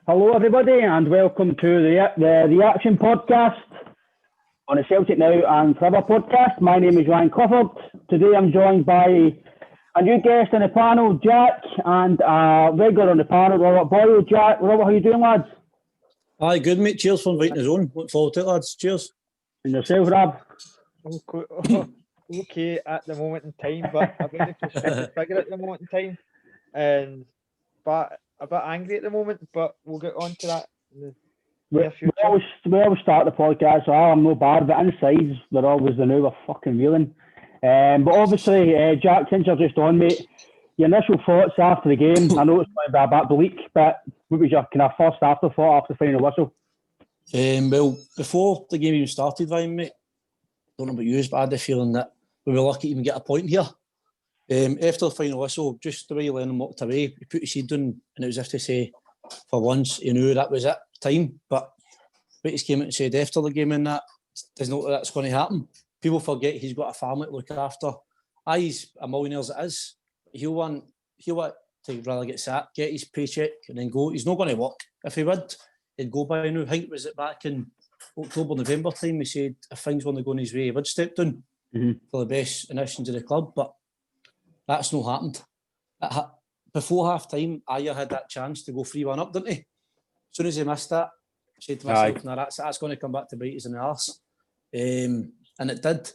Hello, everybody, and welcome to the Reaction Podcast on the Celtic Now and Forever podcast. My name is Ryan Clifford. Today I'm joined by a new guest on the panel, Jack, and a regular on the panel, Robert Boyle. Jack, Robert, how you doing, lads? Aye, good, mate. Cheers for inviting us on. Look forward to it, lads. Cheers. And yourself, Rob? Okay at the moment in time, but a very frustrated figure at the moment in time, and but a bit angry at the moment. But we'll get on to that in the near future. We always start the podcast, so I'm no bad, but inside we're always the new we're fucking reeling. But obviously, Jack, since you're just on, mate, your initial thoughts after the game. I know it's going to be a bit bleak, but what was your kind of first afterthought after the final whistle? Well, before the game even started, Ryan, mate, don't know about you, but I had the feeling that we were lucky to even get a point here. After the final whistle, just the way Lennon walked away, he put his head down, and it was as if to say, for once, he knew that was it, time. But he came out and said after the game, and that doesn't look like that's going to happen. People forget he's got a family to look after. He's a millionaire as it is. He'll want to rather get sacked, get his paycheck, and then go. He's not going to work. If he would, he'd go by now. I think it was it back in October, November time, he said if things weren't going his way, he would step down for the best initiatives of the club, but that's not happened. Before half time, Aya had that chance to go 3-1 up, didn't he? As soon as he missed that, I said to myself, nah, that's going to come back to bite us in the arse. And it did.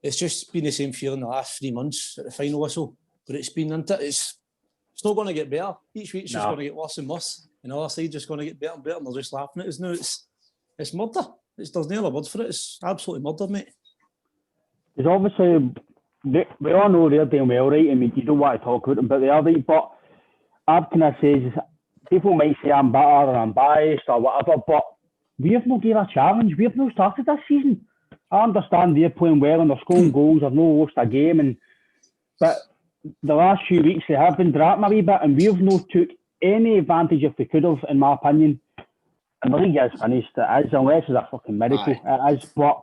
It's just been the same feeling the last 3 months at the final whistle, but it's been into it's not going to get better. Each week it's just going to get worse and worse. And the other side just going to get better and better, and they're just laughing at us now. It's murder. There's no other word for it. It's absolutely murder, mate. There's obviously, we all know they're doing well, right? I mean, you don't want to talk about them, but they are right. But I've kind of says, people might say I'm bitter or I'm biased or whatever, but we have not given a challenge. We have not started this season. I understand they're playing well and they're scoring goals. They've not lost a game, but the last few weeks they have been dropping a wee bit, and we've not took any advantage if we could have, in my opinion. And the league is finished. It is, unless it's a fucking miracle. Aye. It is, but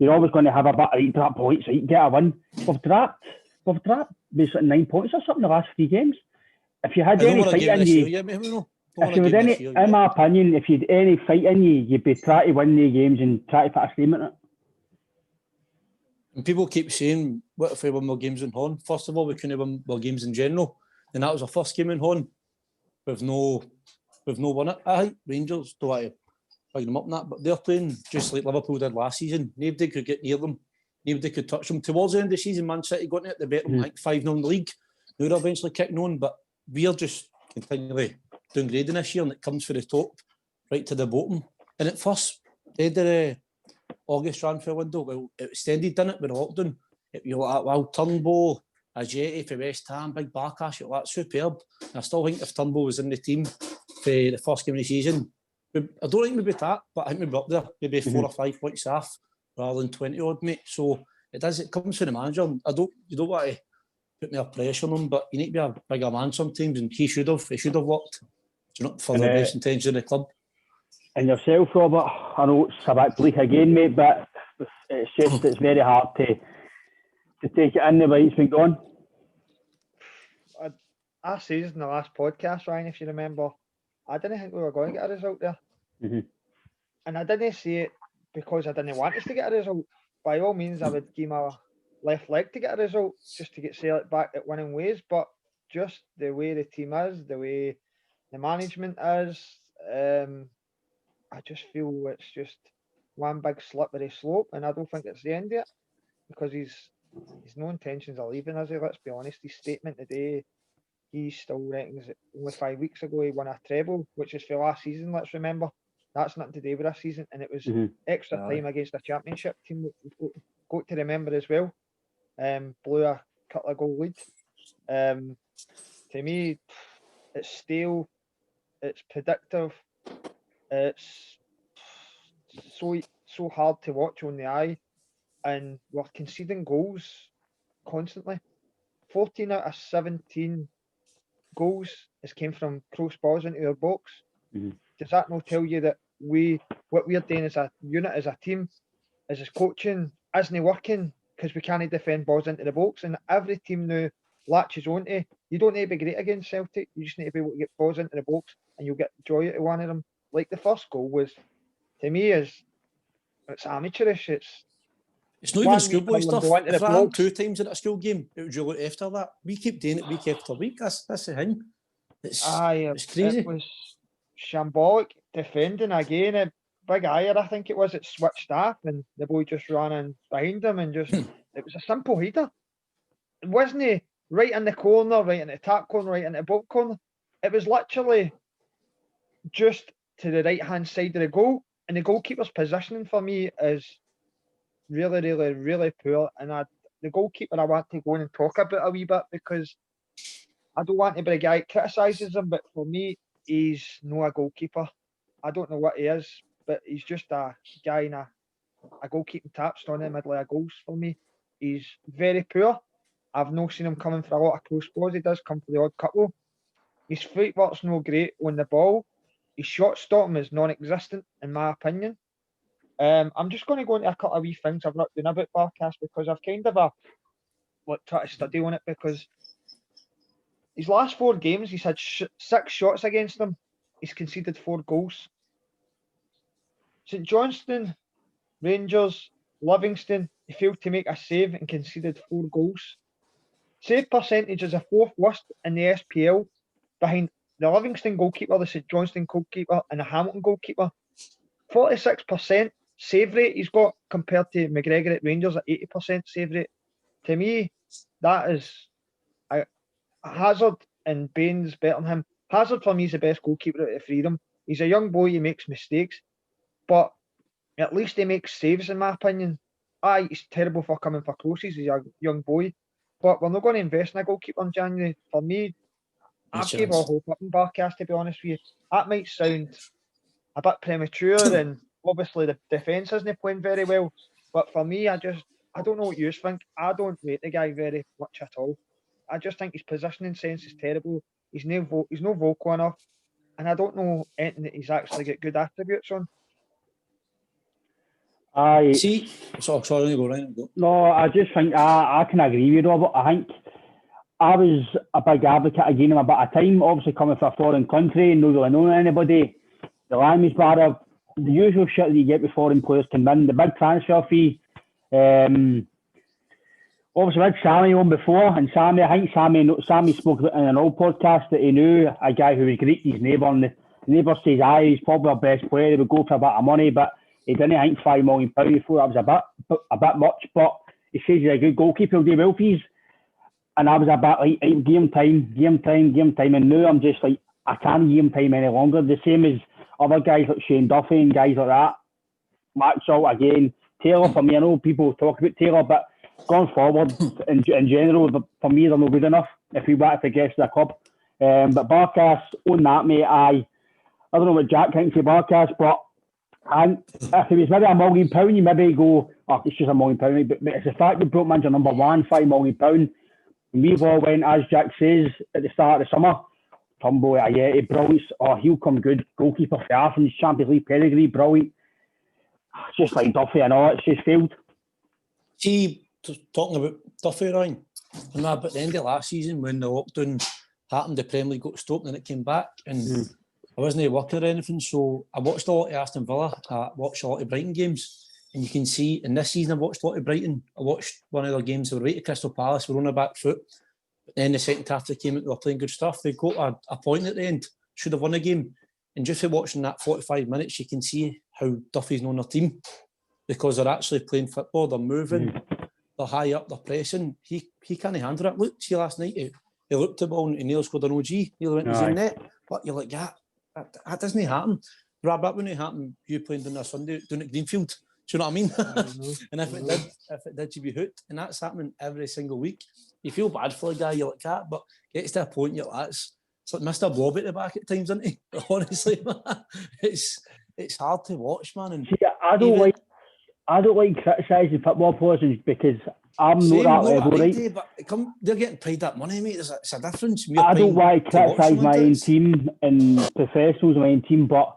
you're always going to have a bit of drop points, right? Get a win. We've dropped basically 9 points or something the last 3 games. If you had any fight in you, in my opinion, if you had any fight in you, you'd be trying to win the games and try to put a statement in it. And people keep saying, what if we won more games in Horn? First of all, we couldn't win more games in general. And that was our first game in Horn. We've no won it. I think Rangers, don't want to bring them up in that, but they're playing just like Liverpool did last season. Nobody could get near them. Nobody could touch them. Towards the end of the season, Man City got it. They beat them like 5-0 in the league. Now they're eventually kicking on, but we're just continually downgrading this year, and it comes from the top right to the bottom. And at first, they did a August transfer window. Well, it extended, didn't it, with the lockdown. You know, Wild Turnbull, Ajeti for West Ham, Big Barcash, that's superb. And I still think if Turnbull was in the team for the first game of the season, I don't think we'd be that, but I think we'd be up there, maybe 4 or 5 points off rather than 20 odd, mate. So it comes from the manager. You don't want to put more pressure on him, but you need to be a bigger man sometimes, and he should have worked for the best intentions of the club. And yourself, Robert, I know it's a bit bleak again, mate, but it's very hard to take it in the way it's been gone. I said in the last podcast, Ryan, if you remember, I didn't think we were going to get a result there. And I didn't say it because I didn't want us to get a result. By all means, I would give my left leg to get a result, just to get Celtic back at winning ways. But just the way the team is, the way the management is, I just feel it's just one big slippery slope, and I don't think it's the end yet, because he's no intentions of leaving, is he? Let's be honest. His statement today, he still reckons that only 5 weeks ago he won a treble, which is for last season, let's remember. That's nothing to do with this season, and it was extra time against a championship team, we've got to remember as well. Blew a couple of goal lead. To me, it's stale, it's predictive, it's so hard to watch on the eye, and we're conceding goals constantly. 14 out of 17 goals has came from crossbars into our box. Does that not tell you that what we're doing as a unit, as a team, as his coaching, isn't working because we can't defend balls into the box? And every team now latches onto, you don't need to be great against Celtic, you just need to be able to get balls into the box and you'll get joy out of one of them. Like the first goal was, to me, it's amateurish. It's not even one schoolboy week stuff. go into If the that happened blogs. 2 times at a school game, it would you look after that. We keep doing it week after week. That's the thing. It's crazy. It was shambolic defending again. A big Ayer, I think it was, it switched off and the boy just ran in behind him and just it was a simple header. It wasn't right in the corner, right in the top corner, right in the bottom corner. It was literally just to the right hand side of the goal. And the goalkeeper's positioning for me is really, really, really poor. And the goalkeeper I want to go in and talk about a wee bit, because I don't want to be the guy that criticises him, but for me, he's not a goalkeeper. I don't know what he is, but he's just a guy in a goalkeeping tapstone in the middle of goals for me. He's very poor. I've not seen him coming for a lot of close balls. He does come for the odd couple. His footwork's no great on the ball. His shot stopping is non-existent, in my opinion. I'm just going to go into a couple of wee things I've not done about Barkas, because I've kind of tried to study on it, because his last 4 games, he's had 6 shots against them. He's conceded 4 goals. St Johnstone, Rangers, Livingston, he failed to make a save and conceded 4 goals. Save percentage is a 4th worst in the SPL, behind the Livingston goalkeeper, the St Johnstone goalkeeper, and the Hamilton goalkeeper. 46% save rate he's got compared to McGregor at Rangers at 80% save rate. To me, that is Hazard and Baines better than him. Hazard for me is the best goalkeeper out of 3 of them. He's a young boy, he makes mistakes, but at least he makes saves, in my opinion. Aye, he's terrible for coming for crosses, he's a young boy, but we're not going to invest in a goalkeeper in January. For me, I've gave all hope up in Barkas, to be honest with you. That might sound a bit premature, and obviously the defence isn't playing very well, but for me, I don't know what you think. I don't rate the guy very much at all. I just think his positioning sense is terrible. He's no vocal enough, and I don't know anything that he's actually got good attributes on. Sorry, go Ryan. No, I just think I can agree with you, Robert. I think I was a big advocate again a bit of time, obviously coming from a foreign country, not really knowing anybody. The language barrier, the usual shit that you get with foreign players come in, the big transfer fee. Obviously, we had Sammy on before, and I think Sammy spoke about in an old podcast that he knew a guy who was great to his neighbour, and the neighbour says, he's probably our best player, he would go for a bit of money, but he didn't think £5 million before, that was a bit much, but he says he's a good goalkeeper, he'll do well for you. And I was a bit like, give him time, and now I'm just like, I can't give him time any longer, the same as other guys like Shane Duffy and guys like that. Maxwell, again, Taylor, for me, I know people talk about Taylor, but going forward, in general, for me, they're not good enough if we want to progress to the club. But Barkas, on that, mate, I don't know what Jack thinks of Barkas, but if it was maybe £1 million, you maybe go, it's just £1 million. But it's the fact that broke manager number 1, £5 million. And we've all went, as Jack says, at the start of the summer, Tumbo, Ayeti, brilliant. He'll come good. Goalkeeper for Athens, Champions League pedigree, brilliant. Just like Duffy and all, it's just failed. See, talking about Duffy, Ryan, but at the end of last season, when the lockdown happened, the Premier League got stopped and it came back, and I wasn't working or anything, so I watched a lot of Aston Villa, I watched a lot of Brighton games, and you can see in this season I watched a lot of Brighton. I watched one of their games, they were right at Crystal Palace, we were on a back foot, but then the second half they came out, they were playing good stuff, they got a point at the end, should have won the game, and just for watching that 45 minutes you can see how Duffy's on their team, because they're actually playing football, they're moving, they're high up, they're pressing. He can't handle it. Look, see last night, he looked the ball and he nearly scored an OG. He went to his net. But you're like, that doesn't happen. Brad, that wouldn't happen. You playing down a Sunday down at Greenfield. Do you know what I mean? And if it did, you'd be hooked. And that's happening every single week. You feel bad for a guy, you're like that, but gets to a point, you're like, it's like Mr. Blob at the back at times, isn't he? Honestly, man. It's hard to watch, man. And see, I don't like criticising football players because I'm not that level, right? But they're getting paid that money, mate. It's a difference. I don't want to criticise my own team and professionals in my own team, but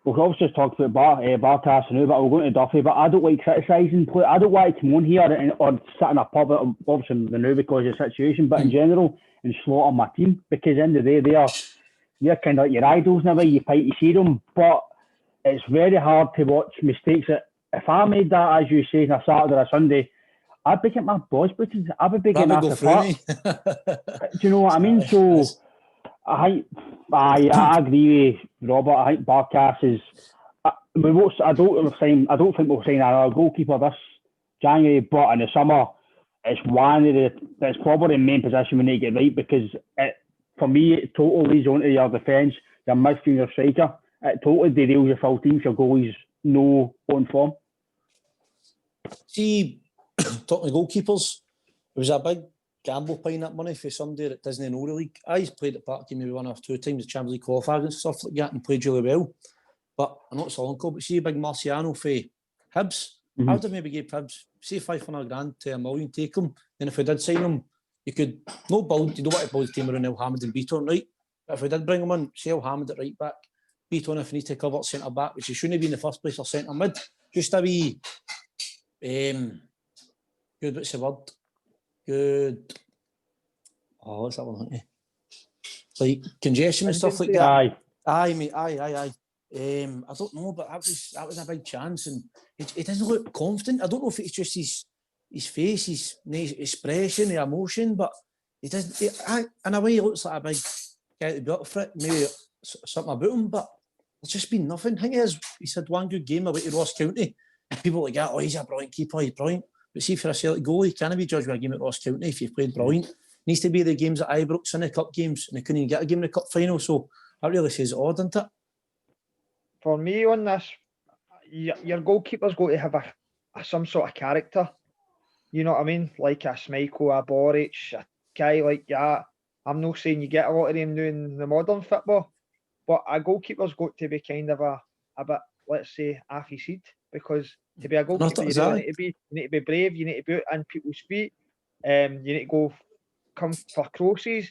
we've obviously just talked about Barkas now, but we're going to Duffy, but I don't like criticising players. I don't want to come on here or sit in a pub, obviously now because of the situation, but in general, and slaughter my team, because at the end of the day, you're kind of like your idols in a way. You fight to see them, but it's very hard to watch mistakes. That if I made that, as you say, on a Saturday or a Sunday, I'd be getting my balls booted. I would be That getting would go off the through park. me. Do you know what I mean? So Aye. I agree with Robert. I think Barkas is. I don't think we'll sign another goalkeeper this January, but in the summer, it's it's probably the main position we need to get right, because for me, it totally leads onto your defence, your midfield, your striker. It totally derails your full team if your goalie's no on form. See, talking to goalkeepers, it was a big gamble paying that money for somebody that doesn't know the league. I played at Parky maybe 1 or 2 times, the Champions League qualifiers and stuff like that, and played really well. But I'm not Solanco, but see a big Marciano for Hibs. I would have maybe gave Hibs, say $500,000 to $1 million, take him. And if we did sign him, you could you don't want to build a team around El Hamid and Beaton, right? But if we did bring him in, say El Hamid at right back, Beaton if he needs to cover centre back, which he shouldn't be in the first place, or centre mid, just a wee good, what's the word? Good. Oh, what's that one? Like congestion and stuff like that. Aye, mate. Aye. I don't know, but that was a big chance, and he doesn't look confident. I don't know if it's just his face, his expression, the emotion, but he doesn't. In a way, he looks like a big guy to be up for it. Maybe something about him, but there's just been nothing. I think he's had one good game away to Ross County, and people like that. Oh, he's a brilliant keeper. He's brilliant. But see, for a Celtic goalie, he can't be judged by a game at Ross County if you've played brilliant. Needs to be the games at Ibrox and the cup games, and they couldn't even get a game in the cup final. So that really says it all, doesn't it? For me on this, your goalkeeper's got to have some sort of character. You know what I mean? Like a Schmeichel, a Boric, a guy like that. I'm not saying you get a lot of them doing the modern football, but a goalkeeper's got to be kind of a bit, let's say, half his seed, because to be a goalkeeper, you need to be brave. You need to be in people's feet. You need to come for crosses.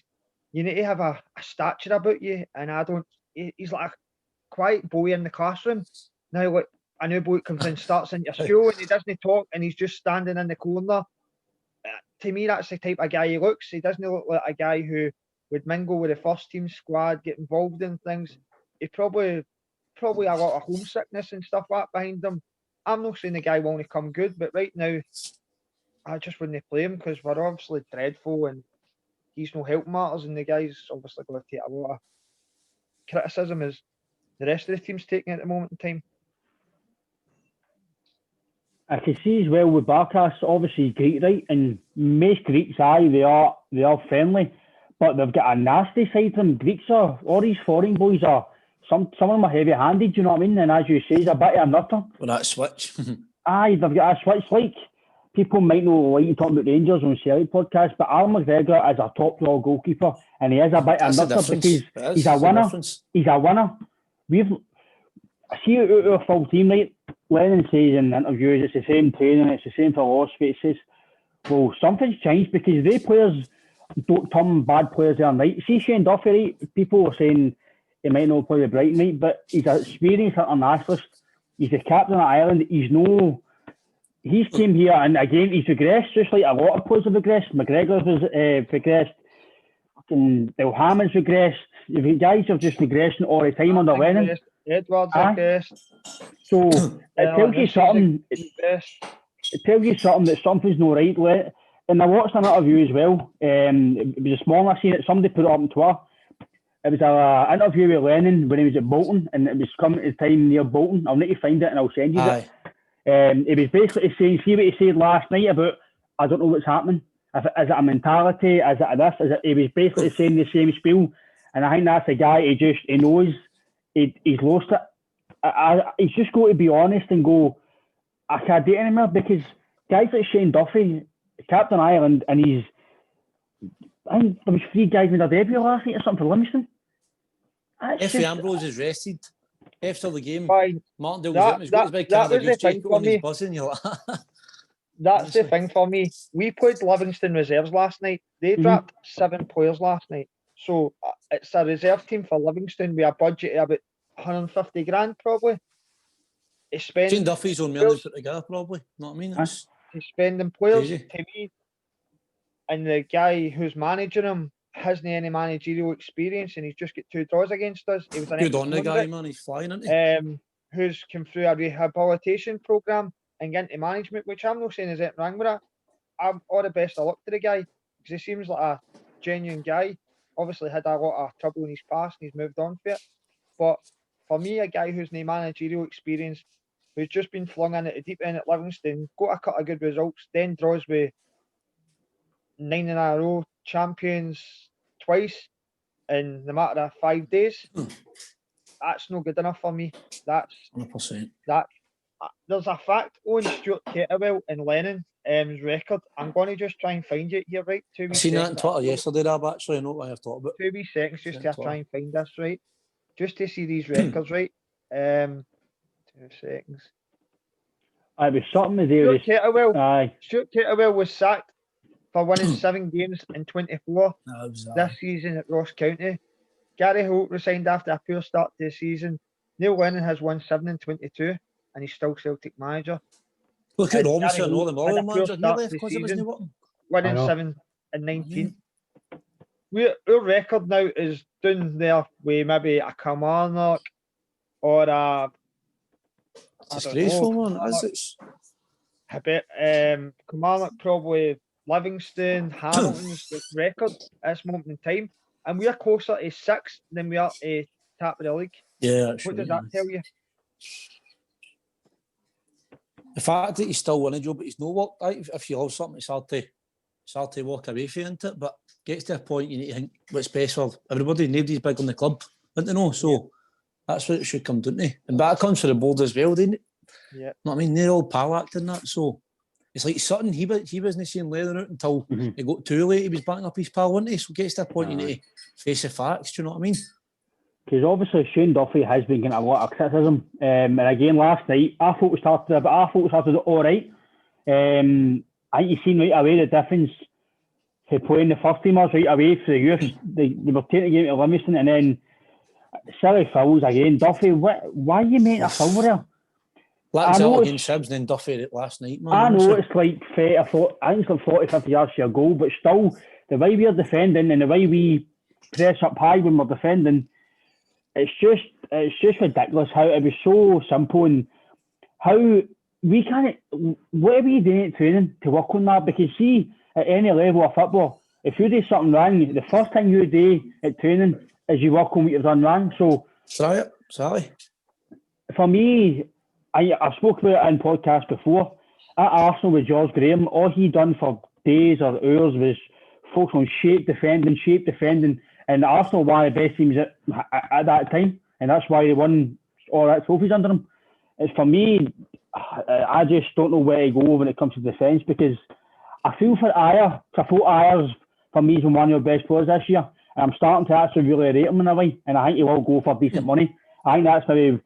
You need to have a stature about you, and he's like a quiet boy in the classroom. Now, like a new boy comes in, starts into school, and he doesn't talk, and he's just standing in the corner. To me, that's the type of guy he looks. He doesn't look like a guy who would mingle with the first team squad, get involved in things. He probably a lot of homesickness and stuff like that behind him. I'm not saying the guy won't come good, but right now, I just wouldn't play him, because we're obviously dreadful and he's no help matters, and the guy's obviously going to take a lot of criticism as the rest of the team's taking at the moment in time. I can see as well with Barkas, obviously Greek, right? And most Greeks, they are friendly, but they've got a nasty side to them. Greeks all these foreign boys are, some of them are heavy-handed, do you know what I mean? And as you say, it's a bit of a nutter. Well, that switch. Aye, they've got a switch. Like, people might not like you talking about Rangers on Celtic podcast, but Alan McGregor is a top-draw goalkeeper, and he is a bit of a nutter because he's a winner. He's a winner. I see out of our full team, right? Lennon says in interviews it's the same training, it's the same philosophy. It says, well, something's changed, because they players don't turn bad players there, right? See Shane Duffy, right? People are saying he might not play the Brighton, right? But he's an experienced internationalist. He's the captain of Ireland. He's came here, and again, he's regressed, just like a lot of players have regressed. McGregor's regressed. Fucking El Hamid's regressed. You guys have just regressing all the time under Lennon. Edwards regressed. So it tells you something. It tells you something that something's not right. And I watched an interview as well. It was this morning I seen it. Somebody put it up on Twitter. It was an interview with Lennon when he was at Bolton, and it was coming to time near Bolton. I'll need to find it and I'll send you it. It was basically saying, see what he said last night about, I don't know what's happening. Is it a mentality? Is it a this? He was basically saying the same spiel. And I think that's a guy, he knows he's lost it. He's just got to be honest and go, I can't do it anymore, because guys like Shane Duffy, Captain Ireland, and I think there was 3 guys in their debut last night or something for Livingston. Effie Ambrose is rested after the game. Martin Dale got his big Canada jacket on, he's buzzing. You're like, that's the thing for me. We played Livingston reserves last night. They dropped 7 players last night. So it's a reserve team for Livingston with a budget of about 150 grand probably. Shane Duffy's on million put together probably. Know what I mean? He's spending players crazy. To me, and the guy who's managing him hasn't any managerial experience and he's just got 2 draws against us. He was an Good on the guy, ex-convict, man. He's flying, isn't he? who's come through a rehabilitation programme and get into management, which I'm not saying is anything wrong with that. I'm all the best of luck to the guy because he seems like a genuine guy. Obviously had a lot of trouble in his past and he's moved on for it. But for me, a guy who's no managerial experience, who's just been flung in at the deep end at Livingston, got a couple of good results, then draws with 9 in a row, champions twice in the matter of 5 days. That's no good enough for me. That's 100%. that. There's a fact on Stuart Kettlewell and Lennon's record. I'm going to just try and find it here, right? I seen that on Twitter yesterday, Dab, actually. I know what I've thought about. 2 wee seconds just to try and find this, right? Just to see these records, right? 2 seconds. It was something to do with Stuart Kettlewell was sacked for winning 7 games in 24 this season at Ross County. Gary Holt resigned after a poor start to the season. Neil Lennon has won 7 in 22 and he's still Celtic manager. Look at Robinson and all the other managers. He left because he wasn't working. Winning 7 in 19. Our record now is down there with maybe a Kilmarnock or a... It's disgraceful, man. I bet Kilmarnock, probably Livingston, Hamilton's record at this moment in time. And we are closer to 6th than we are to top of the league. Yeah, what does that tell you? The fact that he's still winning, Joe, but he's no work. If you love something, it's hard to walk away from it. But gets to a point you need to think what's best for everybody. Nobody's big on the club, don't you know? So that's what it should come down to. And that comes for the board as well, didn't it? Yeah. Know what I mean? They're all power acting that. So it's like Sutton, he wasn't seeing Leather out until he got too late. He was backing up his pal, wasn't he? So it gets to a point you need to face the facts, do you know what I mean? Because obviously Shane Duffy has been getting a lot of criticism. And again, last night, I thought we started all right. I think you've seen right away the difference to playing the first teamers right away for the youth. They were taking the game to Livingston and then silly fouls again. Duffy, why are you making a foul there? That's out against Hibs and then Duffy last night, man. I know it's like 30, I think it's like 40, 50 yards for a goal, but still, the way we're defending and the way we press up high when we're defending, it's just ridiculous how it was so simple and how we can't. What are we doing at training to work on that? Because see, at any level of football, if you do something wrong, the first thing you do at training is you work on what you've done wrong. So, sorry. For me, I've spoken about it in podcasts before. At Arsenal with George Graham, all he done for days or hours was focus on shape defending. And Arsenal were one of the best teams at that time. And that's why they won all that trophies under him. It's for me, I just don't know where to go when it comes to defence because I feel for Ajer. I thought Ajer's, for me, has been one of your best players this year. And I'm starting to actually really rate him in a way. And I think he will go for decent money. I think that's maybe,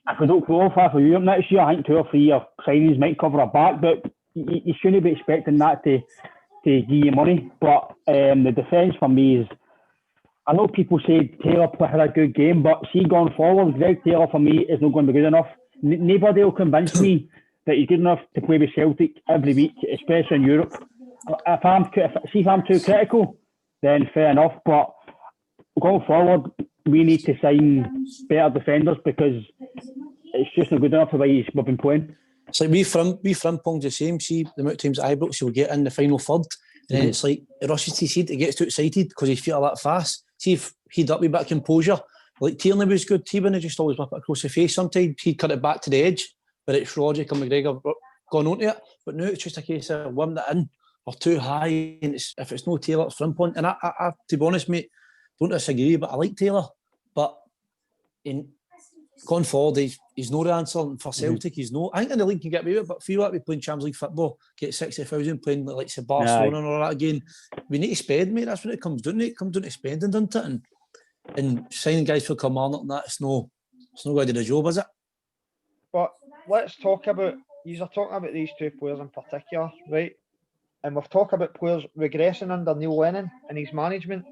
if we don't qualify for Europe next year, I think 2 or 3 signings might cover our back. But you shouldn't be expecting that to give you money. But the defence for me is, I know people say Taylor had a good game, but see, going forward, Greg Taylor for me is not going to be good enough. Nobody will convince me that he's good enough to play with Celtic every week, especially in Europe. If I'm too critical, then fair enough. But going forward, we need to sign better defenders because it's just not good enough the way we've been playing. It's like we Frimpong's the same. See the amount of times Ibrox he'll get in the final third, and then it's like it rushes to seed. It gets too excited because his feet are that fast. See if he'd up with a bit of composure. Like Tierney was good. Tierney just always whip it across the face. Sometimes he'd cut it back to the edge, but it's Rogic and McGregor gone onto it. But now it's just a case of whipping it in or too high. And if it's no Taylor, it's Frimpong. And I, to be honest, mate, don't disagree. But I like Taylor. But in going forward, he's no the answer. And for Celtic, he's no. I think in the league you can get away with it, but feel like we playing Champions League football, get 60,000 playing like Barcelona and all that again. We need to spend, mate. That's what it comes down to. It comes down to spending, doesn't it? And signing guys for Kilmarnock and that, it's no going to do the job, is it? But let's talk about, you're talking about these 2 players in particular, right? And we've talked about players regressing under Neil Lennon and his management.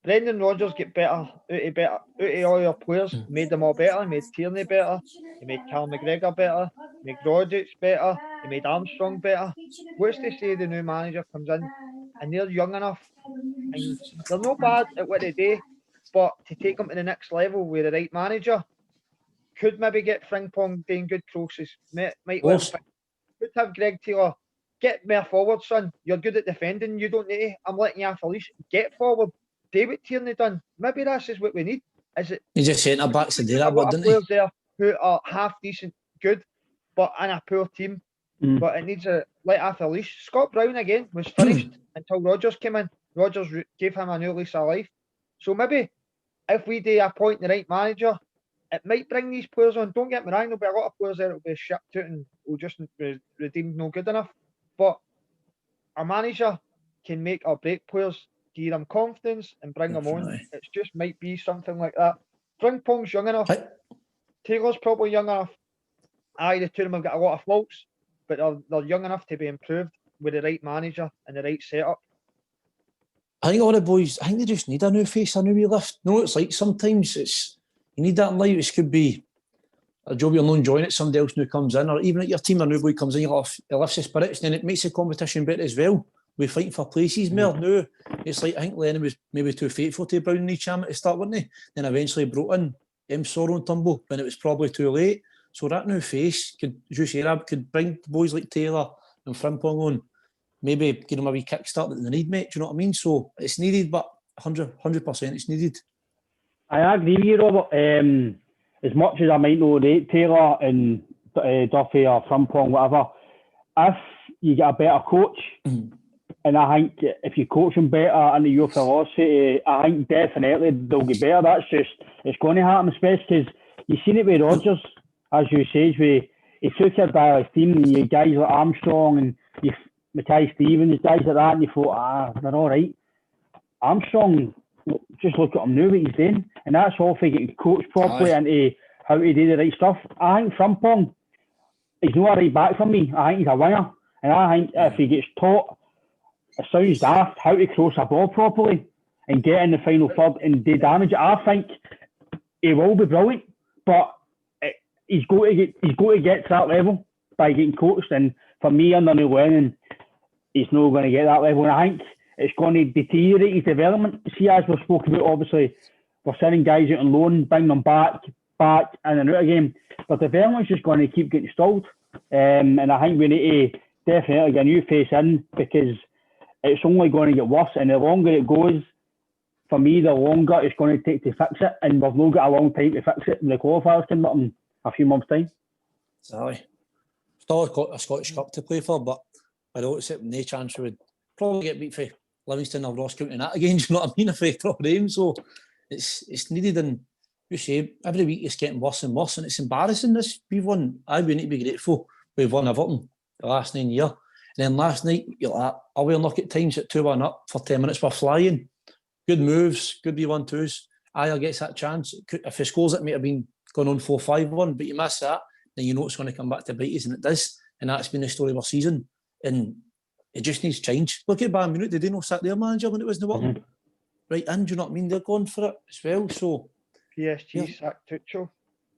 Brendan Rodgers get better out of all your players, made them all better. He made Tierney better, he made Cal McGregor better, he made Rogic better, he made Armstrong better. What's to say the new manager comes in and they're young enough, and they're not bad at what they do, but to take them to the next level with the right manager, could maybe get Frimpong doing good crosses. Might let him could have Greg Taylor get more forward, son. You're good at defending. You don't need to. I'm letting you off a leash. Get forward. Do what Tierney done. Maybe that's just what we need. Is it? He's just centre backs to do that, A lot but of didn't players he? there who are half decent, good, but in a poor team. But it needs a let off a leash. Scott Brown again was finished until Rodgers came in. Rodgers gave him a new lease of life. So maybe if we do appoint the right manager, it might bring these players on. Don't get me wrong, there'll be a lot of players there that'll be shipped out and will just be redeemed no good enough. But a manager can make or break players, give them confidence and bring them on. It just might be something like that. Frimpong's young enough. Taylor's probably young enough. Aye, the two of them have got a lot of faults, but they're young enough to be improved with the right manager and the right setup. I think all the boys, I think they just need a new face, a new wee lift. No, it's like sometimes you need that in life. It could be a job you're not enjoying it, somebody else new comes in, or even at your team, a new boy comes in, it lifts the spirits, and then it makes the competition better as well. We're fighting for places more now. It's like, I think Lennon was maybe too faithful to Brown and Cham at the start, wasn't he? Then eventually brought in Sorrow and Tumble when it was probably too late. So that new face could bring boys like Taylor and Frimpong on, maybe give them a wee kickstart that they need, mate. Do you know what I mean? So it's needed, but 100% it's needed. I agree with you, Robert. As much as I might know rate Taylor and Duffy or Frimpong, whatever, if you get a better coach, and I think if you coach them better into your philosophy, I think definitely they'll get better. It's going to happen, especially because you've seen it with Rodgers, as you say, he took a Dallas team and you guys like Armstrong and you Mackay Stevens, guys like that, and you thought, they're all right. Armstrong, just look at him now, what he's doing, and that's all for getting coached properly into how to do the right stuff. I think Frimpong, he's not a right back for me. I think he's a winger, and I think if he gets taught, it sounds daft, how to cross a ball properly and get in the final third and do damage, I think he will be brilliant, but he's got to get to that level by getting coached. And for me, under Neil Lennon, he's not going to get that level. And I think it's going to deteriorate his development. See, as we've spoken about, obviously, we're sending guys out on loan, bring them back, and then out again. But development's just going to keep getting stalled. And I think we need to definitely get a new face in, because it's only going to get worse. And the longer it goes, for me, the longer it's going to take to fix it. And we've not got a long time to fix it. The qualifiers come up in a few months' time. Sorry. Still got a Scottish Cup to play for, but I don't accept no chance we would probably get beat for Livingston or Ross County that again. Do you know what I mean? If they draw them, so it's needed. And you say every week it's getting worse and worse, and it's embarrassing. This we've won. We need to be grateful we've won Everton the last 9 years. And then last night you're like, are we lucky at times at 2-1 up for 10 minutes? We're flying. Good moves, good wee 1-2s. Ayer gets that chance. If he scores, it might have been gone on 4-5-1, but you miss that, then you know it's going to come back to bite us, and it does. And that's been the story of our season. And it just needs change. Look at Bayern Munich, they didn't sack their manager when it wasn't working. Right, and do you know what I mean? They're going for it as well. So PSG sacked Tuchel.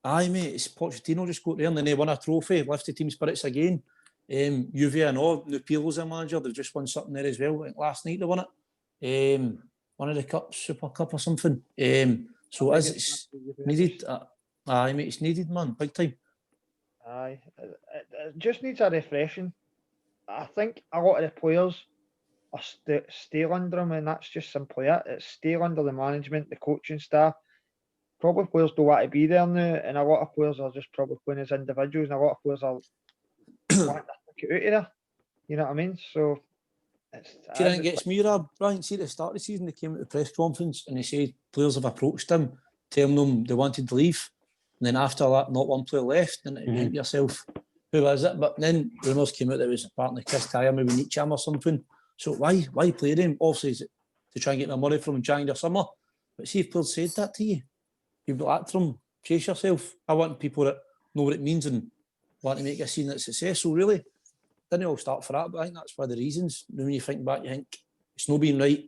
Aye, mate, it's Pochettino just got there and then they won a trophy, lift the team spirits again. Juve and all, the Pirlo's their manager, they've just won something there as well. I think last night they won it. One of the cups, Super Cup or something. So it's needed. Aye, mate, it's needed, man, big time. Aye, it just needs a refreshing. I think a lot of the players are still under him, and that's just simply it. It's still under the management, the coaching staff. Probably players don't want to be there now, and a lot of players are just probably playing as individuals, and a lot of players are wanting to get out of there. You know what I mean? So it's. Do you think it gets me, Brian? See, at the start of the season, they came at the press conference and they said players have approached him, telling them they wanted to leave. And then after that, not one player left. And you think to yourself, who is it? But then rumours came out that it was apparently Chris Tyre, maybe Nietzsche or something. So why play them? Obviously, is it to try and get more money from during the summer? But see if players said that to you, you've got that from chase yourself. I want people that know what it means and want to make a scene that's successful, really. Didn't all start for that, but I think that's one of the reasons. When you think back, you think it's not being right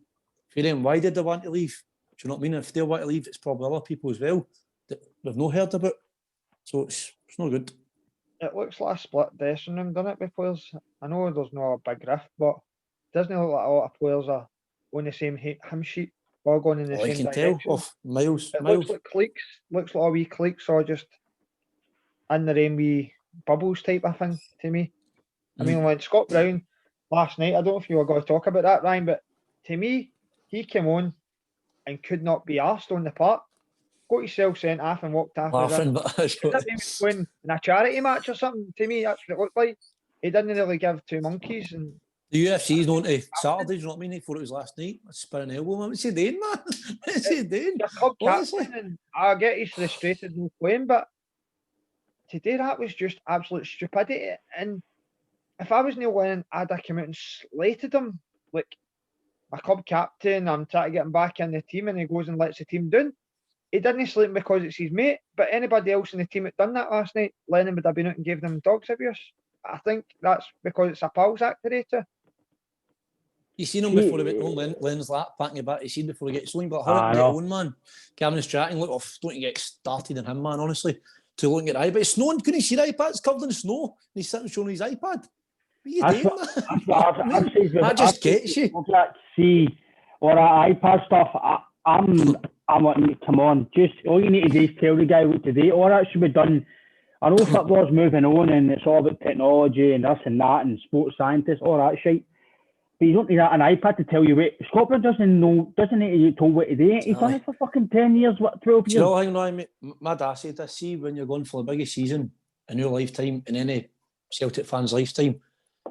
for them. Why did they want to leave? Do you know what I mean? If they want to leave, it's probably other people as well that we've not heard about. So it's not good. It looks like a split dressing room, doesn't it, with players? I know there's no big rift, but doesn't look like a lot of players are on the same hymn sheet or going in the Oh, you same can tell direction. off miles. It looks like cliques, looks like a wee cliques or just in their own wee bubbles type of thing to me. I mean, when Scott Brown last night, I don't know if you were going to talk about that, Ryan, but to me, he came on and could not be arsed on the park. Got himself sent off and walked off. Laughing, but As if he was playing in a charity match or something. To me, that's what it looked like. He didn't really give two monkeys. And the UFC's known to Saturday, do you know what I mean? He thought it was last night. A spinning elbow, man. What's he doing, man? What's he doing? Your club Honestly. captain, and I get he's frustrated with playing, but today that was just absolute stupidity. And if I was Neil Lennon, I'd have come out and slated him. Like, my club captain, I'm trying to get him back in the team, and he goes and lets the team down. He didn't slate him because it's his mate, but anybody else in the team that done that last night, Lennon would have been out and gave them dog's abuse. I think that's because it's a pals act today too. You seen him before he went on Lennon's lap, packing it back. You seen before he gets going, but hurry get on, man. Cameron's chatting, look off, don't you get started on him, man, honestly. To looking at the iPad. It's snowing, couldn't you see the iPad? It's covered in snow. And he's sitting showing his iPad. What are you doing, man? That just gets you. See, or that iPad stuff, I'm like, come on, just all you need to do is tell the guy what to do. All that should be done. I know football's moving on and it's all about technology and this and that and sports scientists, all that shit. But you don't need an iPad to tell you what. Scotland doesn't need to be told what to do. He's done it for fucking 10 years, 12 years. You know, hang on, mate. My dad said this, see, when you're going for the biggest season in your lifetime, in any Celtic fan's lifetime,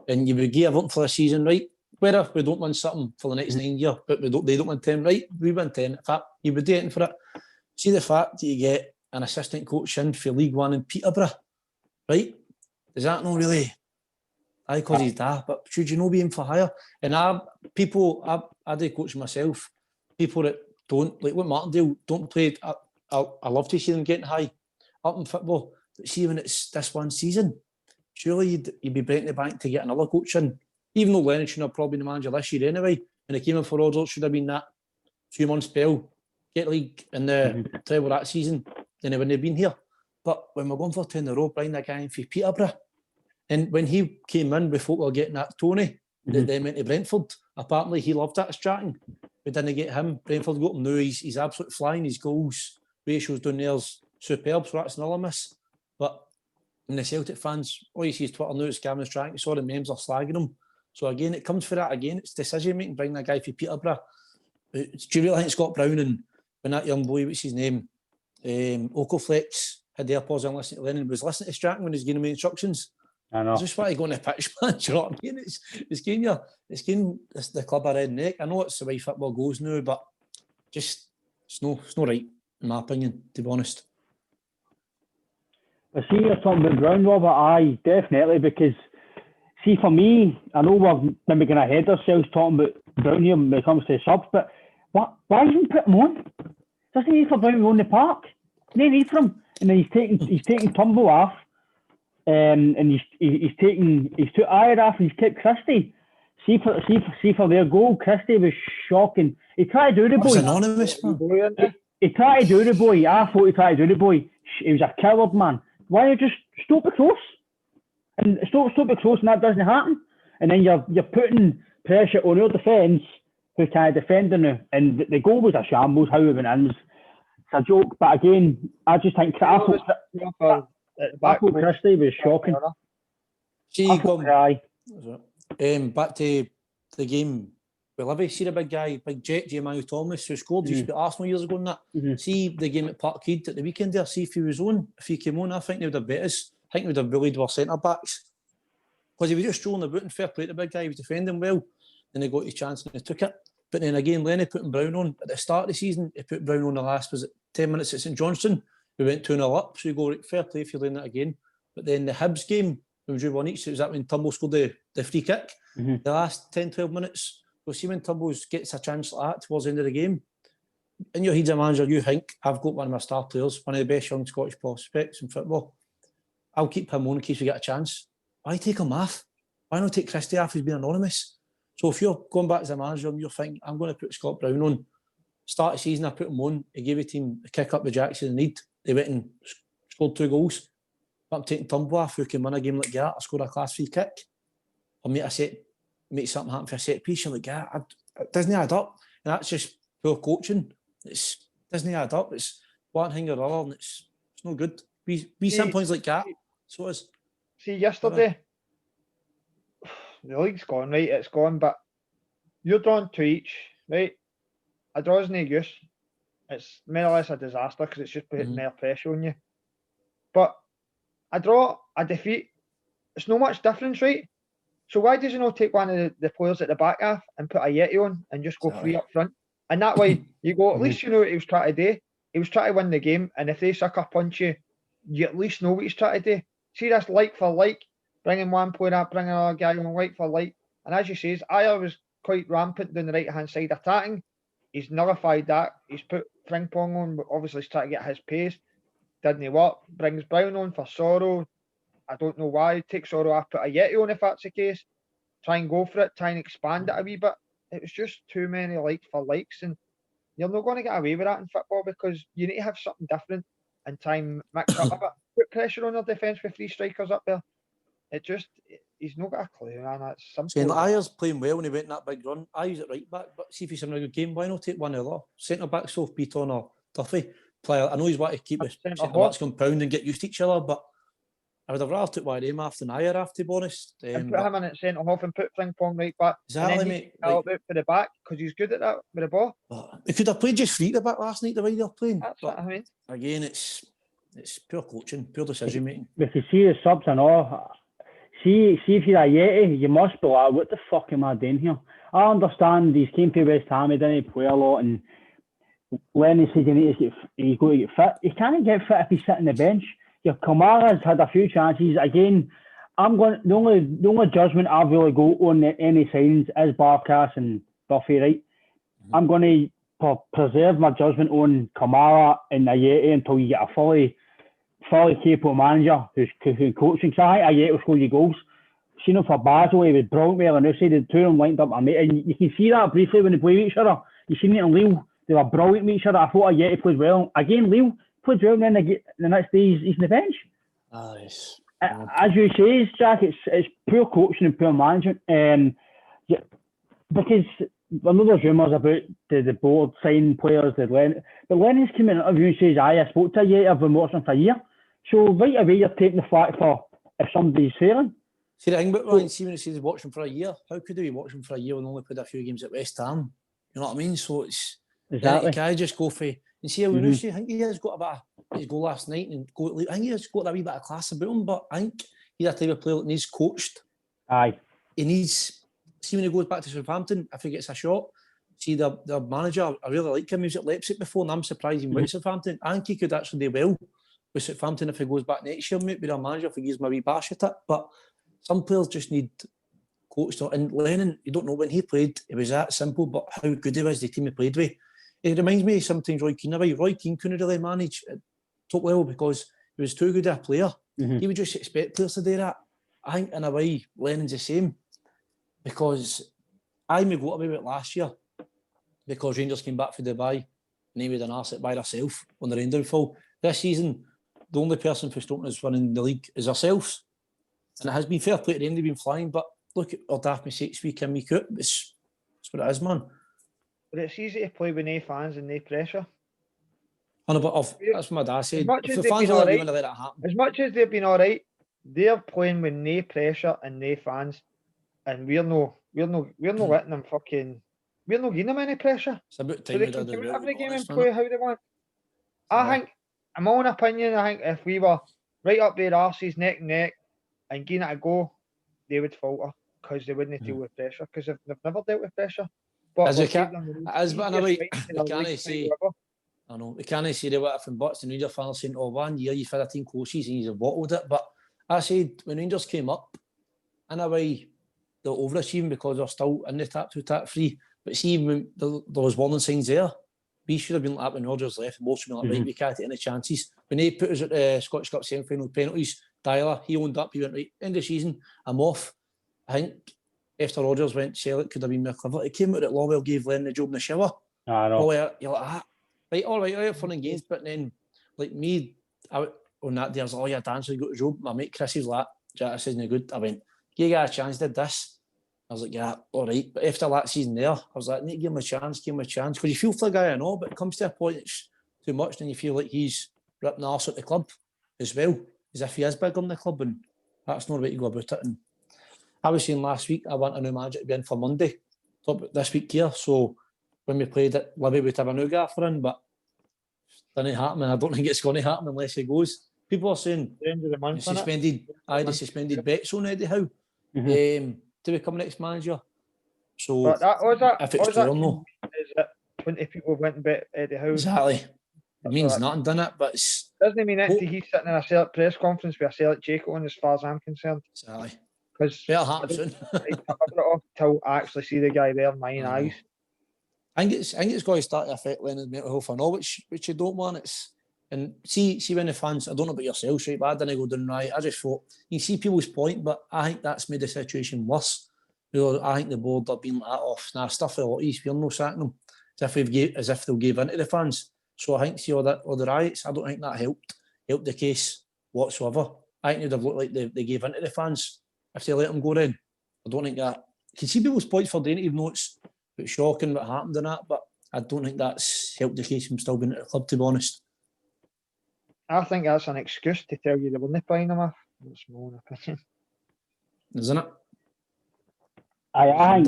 and you would gear up for a season, right? Whether we don't win something for the next 9 years, but they don't win 10, right? We win 10. In fact, you would do anything for it. See the fact that you get an assistant coach in for League One in Peterborough, right? Does that not really? I because he's that, but should you not be in for hire? And I do coach myself. People that don't, like what Martindale, don't play, I love to see them getting high up in football. But see, when it's this one season, surely you'd be breaking the bank to get another coach in. Even though Lennon should have probably been the manager this year anyway, and he came in for Rodgers, should have been that few months spell, get league in the treble that season, then he wouldn't have been here. But when we're going for 2 in a row, bring that guy in for Peterborough, and when he came in, we thought we were getting that Tony that then went to Brentford. Apparently, he loved that Stratton. We didn't get him. Brentford got him now. He's absolutely flying. His goals ratios down there's superb, so that's another miss. But when the Celtic fans, all you see is Twitter now, it's Cameron Stratton. So the memes are slagging him. So again, it comes for that again. It's decision making. Bring that guy for Peterborough. Do you really think Scott Brown and when that young boy, what's his name, Okoflex, had their pause and listening to Lennon, was listening to Stratton when he's giving him instructions? I know. It's just why you go on the pitch, man. Do you know what I mean? It's getting the club a red neck. I know it's the way football goes now, but just it's no right in my opinion, to be honest. I see you're talking about Brown, Robert. Aye, definitely, because see, for me, I know we're maybe going to head ourselves talking about Brown here when it comes to subs, but why even put him on? Doesn't he need for Brown on the park? No need for him. And then he's taking Tumble off, and he's took Ayer off and he's kept Christie. See for their goal, Christie was shocking. He tried to do the boy. Anonymous, man. He tried to do the boy. I thought he tried to do the boy. He was a coward, man. Why you just stop it close? And stop it close, and that doesn't happen. And then you're putting pressure on your defence, who can't defend now. And the goal was a shambles. How it went in was a joke. But again, I just think Apple Christie was shocking. See, back to the game. Well, have you seen a big guy, big Jet, Emmanuel Thomas, who scored? He used to be Arsenal years ago and that. See the game at Parkhead at the weekend there, see if he was on. If he came on, I think they would have bet us. I think they would have bullied our centre-backs. Because he was just strolling about and fair play to the big guy. He was defending well. Then he got his chance and he took it. But then again, Lenny putting Brown on. At the start of the season, he put Brown on the last, was it 10 minutes at St Johnstone? We went 2-0 up. So you go, fair play if you're doing that again. But then the Hibs game, when we drew 1 each, it was that when Tumble scored the free kick. The last 10-12 minutes, we'll see when Tumble gets a chance like that towards the end of the game. In your head as a manager, you think, I've got one of my star players, one of the best young Scottish prospects in football. I'll keep him on in case we get a chance. Why take him off? Why not take Christie off? He's been anonymous. So if you're going back as a manager and you're thinking, I'm going to put Scott Brown on, start of the season, I put him on, he gave the team a kick up the jacks they need. They went and scored 2 goals. But I'm taking Tumble off, who can win a game like that, or score a class free kick, or make make something happen for a set piece. You're like, it doesn't add up. And that's just poor coaching. It doesn't add up. It's one thing or other, and it's no good. Be some points like that. So it's. See, yesterday, the league's gone, right? It's gone, but you're drawing 2 each, right? A draw's no use. It's more or less a disaster because it's just putting more pressure on you. But a draw, a defeat, it's no much difference, right? So why does he not take one of the players at the back half and put a Yeti on and just go free up front? And that way, you go, at least you know what he was trying to do. He was trying to win the game, and if they sucker punch you, you at least know what he's trying to do. See, that's like for like, bringing one player up, bringing another guy on like for like. And as you say, Ayer was quite rampant down the right-hand side attacking. He's nullified that. He's put Frimpong on, but obviously he's trying to get his pace. Didn't work. Brings Brown on for Sorrow. I don't know why. Take Sorrow off, put a Yeti on if that's the case. Try and go for it. Try and expand it a wee bit. It was just too many likes for likes, and you're not going to get away with that in football because you need to have something different and try and mix up a bit. Put pressure on their defence with 3 strikers up there. He's not got a clue, man. That's simple. Saying that Ayer's playing well when he went in that big run. Ayer's at right back, but see if he's having a good game, why not take one of the other? Centre back, so Beaton or Duffy. Player. I know he's wanting to keep his centre backs compound and get used to each other, but I would have rather took one of them after Ayer, after to be honest. And put him in at centre half and put Frimpong right back. Exactly, mate. Out for the back because he's good at that with the ball. He could have played just free at the back last night the way they're playing. That's what I mean. Again, it's pure coaching, pure decision making. If you see the subs and all, see if you're a Yeti, you must be like, what the fuck am I doing here? I understand he's came to West Ham, he didn't play a lot, and Lennon said he's got to get fit. He can't get fit if he's sitting on the bench. Your Kamara's had a few chances. Again, the only judgment I've really got on any signs is Barkas and Duffy, right? I'm going to preserve my judgment on Kamara and Ayeti until you get a fully capable manager who's coaching. Because I think Ayeti will score you goals. Seen him for Basel, he was brilliant with Elanusi. The two of them linked up, and you can see that briefly when they play with each other. You seen it in Lille. They were brilliant with each other. I thought Ayeti played well. Again, Lille played well, and then the next day he's in the bench. Yes. As you say, Jack, it's poor coaching and poor management. Because I know there's rumours about the board signing players, but Lennon's come in an interview and says, I spoke to Ayeti, I've been watching him for a year. So right away you're taking the flak for if somebody's failing. See the thing about Ryan, see when he says watching for a year, how could he watch him for a year and only played a few games at West Ham? You know what I mean? So it's exactly. Can I just go for and see how Elanusi, I think he has got a bit of his goal last night and I think he has got a wee bit of class about him, but I think he's a type of player that needs coached. Aye. He needs, see when he goes back to Southampton, if he gets a shot, see the manager, I really like him. He was at Leipzig before and I'm surprised he went to Southampton. I think he could actually do well with Southampton if he goes back next year, mate, with a manager if he gives him a wee bash at it. But some players just need coached. And Lennon, you don't know when he played, it was that simple, but how good he was, the team he played with. It reminds me sometimes Roy Keane. Roy Keane couldn't really manage at top level because he was too good a player. He would just expect players to do that. I think in a way, Lennon's the same because I may go away with it last year because Rangers came back from Dubai and he made an asset by herself on the rain downfall. This season, the only person for Stockton is winning the league is ourselves. And it has been fair play at the end, they've been flying, but look at our daft mistakes week in, week out. It's what it is, man. But it's easy to play with no fans and no pressure. That's what my dad said. If the fans are going to let that happen. As much as they've been all right, they're playing with no pressure and no fans, and we're no letting them fucking. We're not giving them any pressure. It's about So time they we can did come it. out every game and play how they want. I think, in my own opinion, I think if we were right up their arses, neck and neck, and giving it a go, they would falter because they wouldn't deal with pressure because they've never dealt with pressure. But as you can't, as but in a way, we can't say. I know we can't say the what from Bucks and Rangers fans saying, "Oh, 1 year you've had a team coaches and you've bottled it." But I said when Rangers came up, in a way, they're overachieving because they're still in the tap 2 tap 3. But see, when there was warning signs there, we should have been like that when Rodgers left. Most should have been like, right, we can't take any chances. When they put us at the Scottish Cup semi-final penalties, Tyler, he owned up. He went, right, end of the season, I'm off. I think after Rodgers went, Celtic could have been more clever. It came out that Lawwell gave Lennon the job in the shower. I know. You're like, right, all right, fun and games. But then, like me, on that day, I was like, oh, yeah, Dan, so you got the job. My mate Chris was like, Jack, this isn't good. I went, you got a chance, did this. was like, yeah, all right. But after that season there, I was like, need to give him a chance. Because you feel for the guy, I know, but it comes to a point it's too much, and you feel like he's ripping the arse at the club as well, as if he is big on the club, and that's not the way to go about it. And I was saying last week, I want a new manager to be in for Monday, this week here. So when we played it, Livy would have a new gaffer in, but it didn't happen, and I don't think it's going to happen unless he goes. People are saying The end of the month, they suspended Betts Eddie Howe to become next manager. So but if it's true or no, is it 20 people went and bet Eddie Howe? Exactly. It means nothing, doesn't it? But it's doesn't mean anything. He's sitting in a Celtic press conference with a Celtic Jacob on, as far as I'm concerned. Exactly. Because better happen soon. Until I actually see the guy there in my own eyes. I think it's going to start to affect Leonard's mental health and all, which you don't want. And see when the fans, I don't know about yourselves, right, but I didn't go down right. I just thought, you see people's point, but I think that's made the situation worse. I think the board are being let off. Now, stuff a lot easier, we're not sacking them, as if they'll give in to the fans. So I think, see all the riots, I don't think that helped the case whatsoever. I think they'd have looked like they gave in to the fans if they let them go in. I don't think that. You can see people's points for doing it, even though it's a bit shocking what happened in that, but I don't think that's helped the case from still being at the club, to be honest. I think that's an excuse to tell you they weren't playing him off. That's my own opinion. Isn't it? I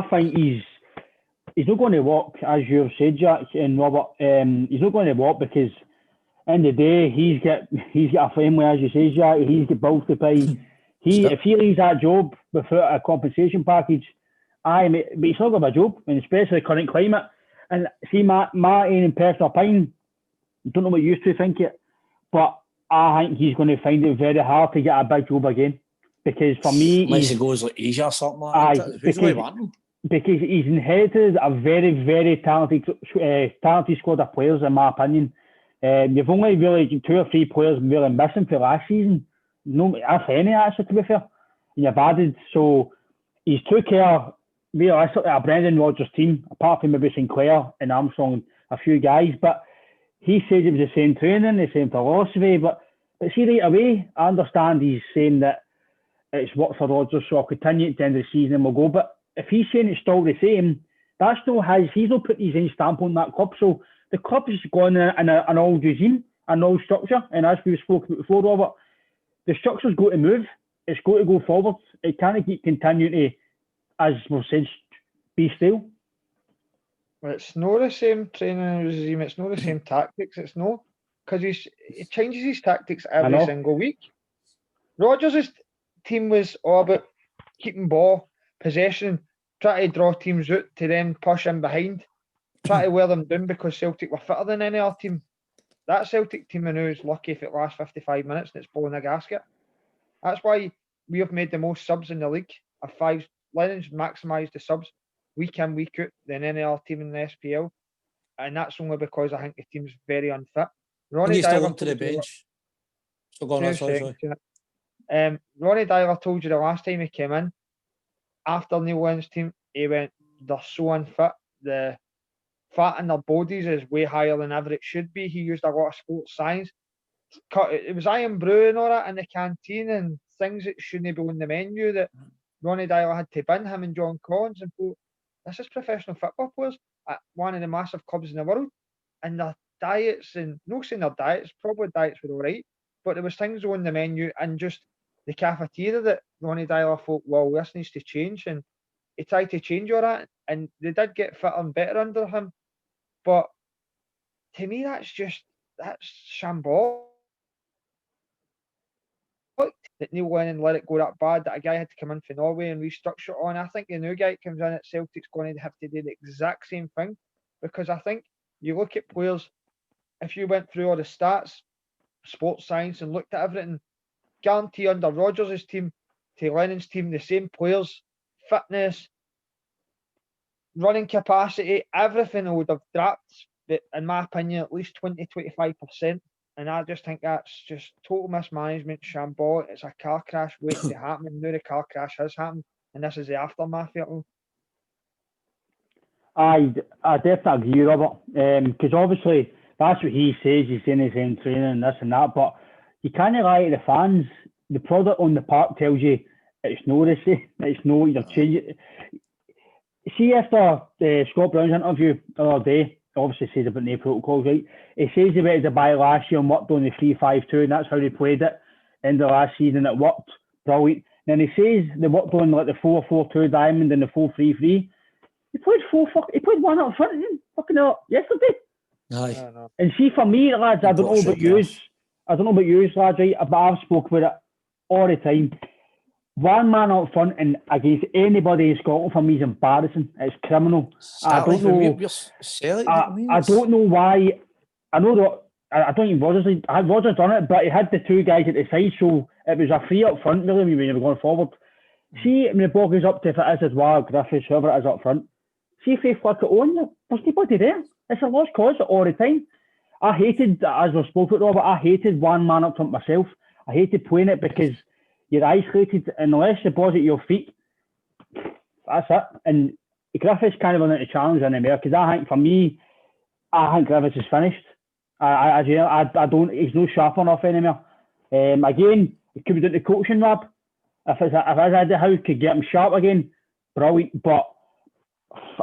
think he's not going to walk, as you've said, Jack and Robert. He's not going to walk because, end of the day, he's got a family, as you say, Jack. He's got bills to pay. If he leaves that job without a compensation package, but he's not got a job, and especially the current climate. And see, my own personal opinion, don't know what you two think it, but I think he's going to find it very hard to get a big job again. Because for me, unless he goes like Asia or something like that. Who's really wanting him? Because he's inherited a very, very talented squad of players, in my opinion. You've only really 2 or 3 players really missing for last season. No, if any, actually, to be fair. And you've added, so he's took care, realistically, a Brendan Rodgers team, apart from maybe Sinclair and Armstrong and a few guys. But he said it was the same training, the same philosophy. But see, right away, I understand he's saying that it's worked for Rodgers, so I'll continue at the end of the season and we'll go. But if he's saying it's still the same, that's still he's not put his own stamp on that club. So the club is going in an old regime, an old structure. And as we've spoken about before, Robert, the structure's got to move. It's got to go forward. It can't keep continuing to, as we've said, be still. Well, it's not the same training regime. It's not the same tactics. It's no, because he changes his tactics every single week. Rodgers' team was all about keeping ball, possession, try to draw teams out to then push in behind, try to wear them down because Celtic were fitter than any other team. That Celtic team I know is lucky if it lasts 55 minutes and it's blowing a gasket. That's why we have made the most subs in the league. Of 5, Lennon's maximised the subs week in, week out than any other team in the SPL. And that's only because I think the team's very unfit. Ronnie Dyler still to the bench. So go on, sorry. Ronnie Dyler told you the last time he came in, after Neil Lennon's team, he went, they're so unfit. The fat in their bodies is way higher than ever it should be. He used a lot of sports science. It was iron brew and all that in the canteen and things that shouldn't be on the menu that Ronnie Dyler had to bin, him and John Collins, and thought, this is professional football players at one of the massive clubs in the world. And their diets, and no saying their diets, probably diets were all right, but there was things on the menu and just the cafeteria that Ronnie Dyler thought, well, this needs to change, and he tried to change all that, and they did get fitter and better under him. But to me, that's shambolic. That Neil Lennon let it go that bad, that a guy had to come in from Norway and restructure it on. I think the new guy that comes in at Celtic's going to have to do the exact same thing, because I think you look at players, if you went through all the stats, sports science, and looked at everything, guarantee under Rodgers' team to Lennon's team, the same players, fitness, running capacity, everything would have dropped, in my opinion, at least 20-25%. And I just think that's just total mismanagement, shambolic. It's a car crash waiting to happen. And now the car crash has happened, and this is the aftermath of it. I definitely agree, Robert. Because obviously that's what he says. He's in his own training and this and that. But you can't lie to the fans. The product on the park tells you it's no the same. It's no, you're changing. See, after Scott Brown's interview the other day, obviously says about no protocols, right? He says he went to buy last year and worked on the 3-5-2, and that's how they played it in the last season. It worked brilliant. Then he says they worked on like the 4-4-2 diamond and the 4-3-3. He played one up front fucking yesterday. Aye. And see, for me, lads, I don't know about you, lads, right? But I've spoken about it all the time. One man up front and against anybody in Scotland for me is embarrassing. It's criminal. I don't know. I don't know why. I know that. I don't even Rodgers done it, but he had the two guys at the side, so it was a free up front really when you were going forward. See, when the ball goes up to, if it is as well, Griffiths, whoever it is up front. See if they flick it on, there's nobody there. It's a lost cause all the time. I hated, as we spoke about, Robert, I hated one man up front myself. I hated playing it because you're isolated, unless the ball's at your feet. That's it. And Griffiths can't run into challenge anymore, because I think, for me, I think Griffiths is finished. I don't. He's no sharp enough anymore. Again, it could be down to coaching, Rob. If I how could get him sharp again, brilliant. But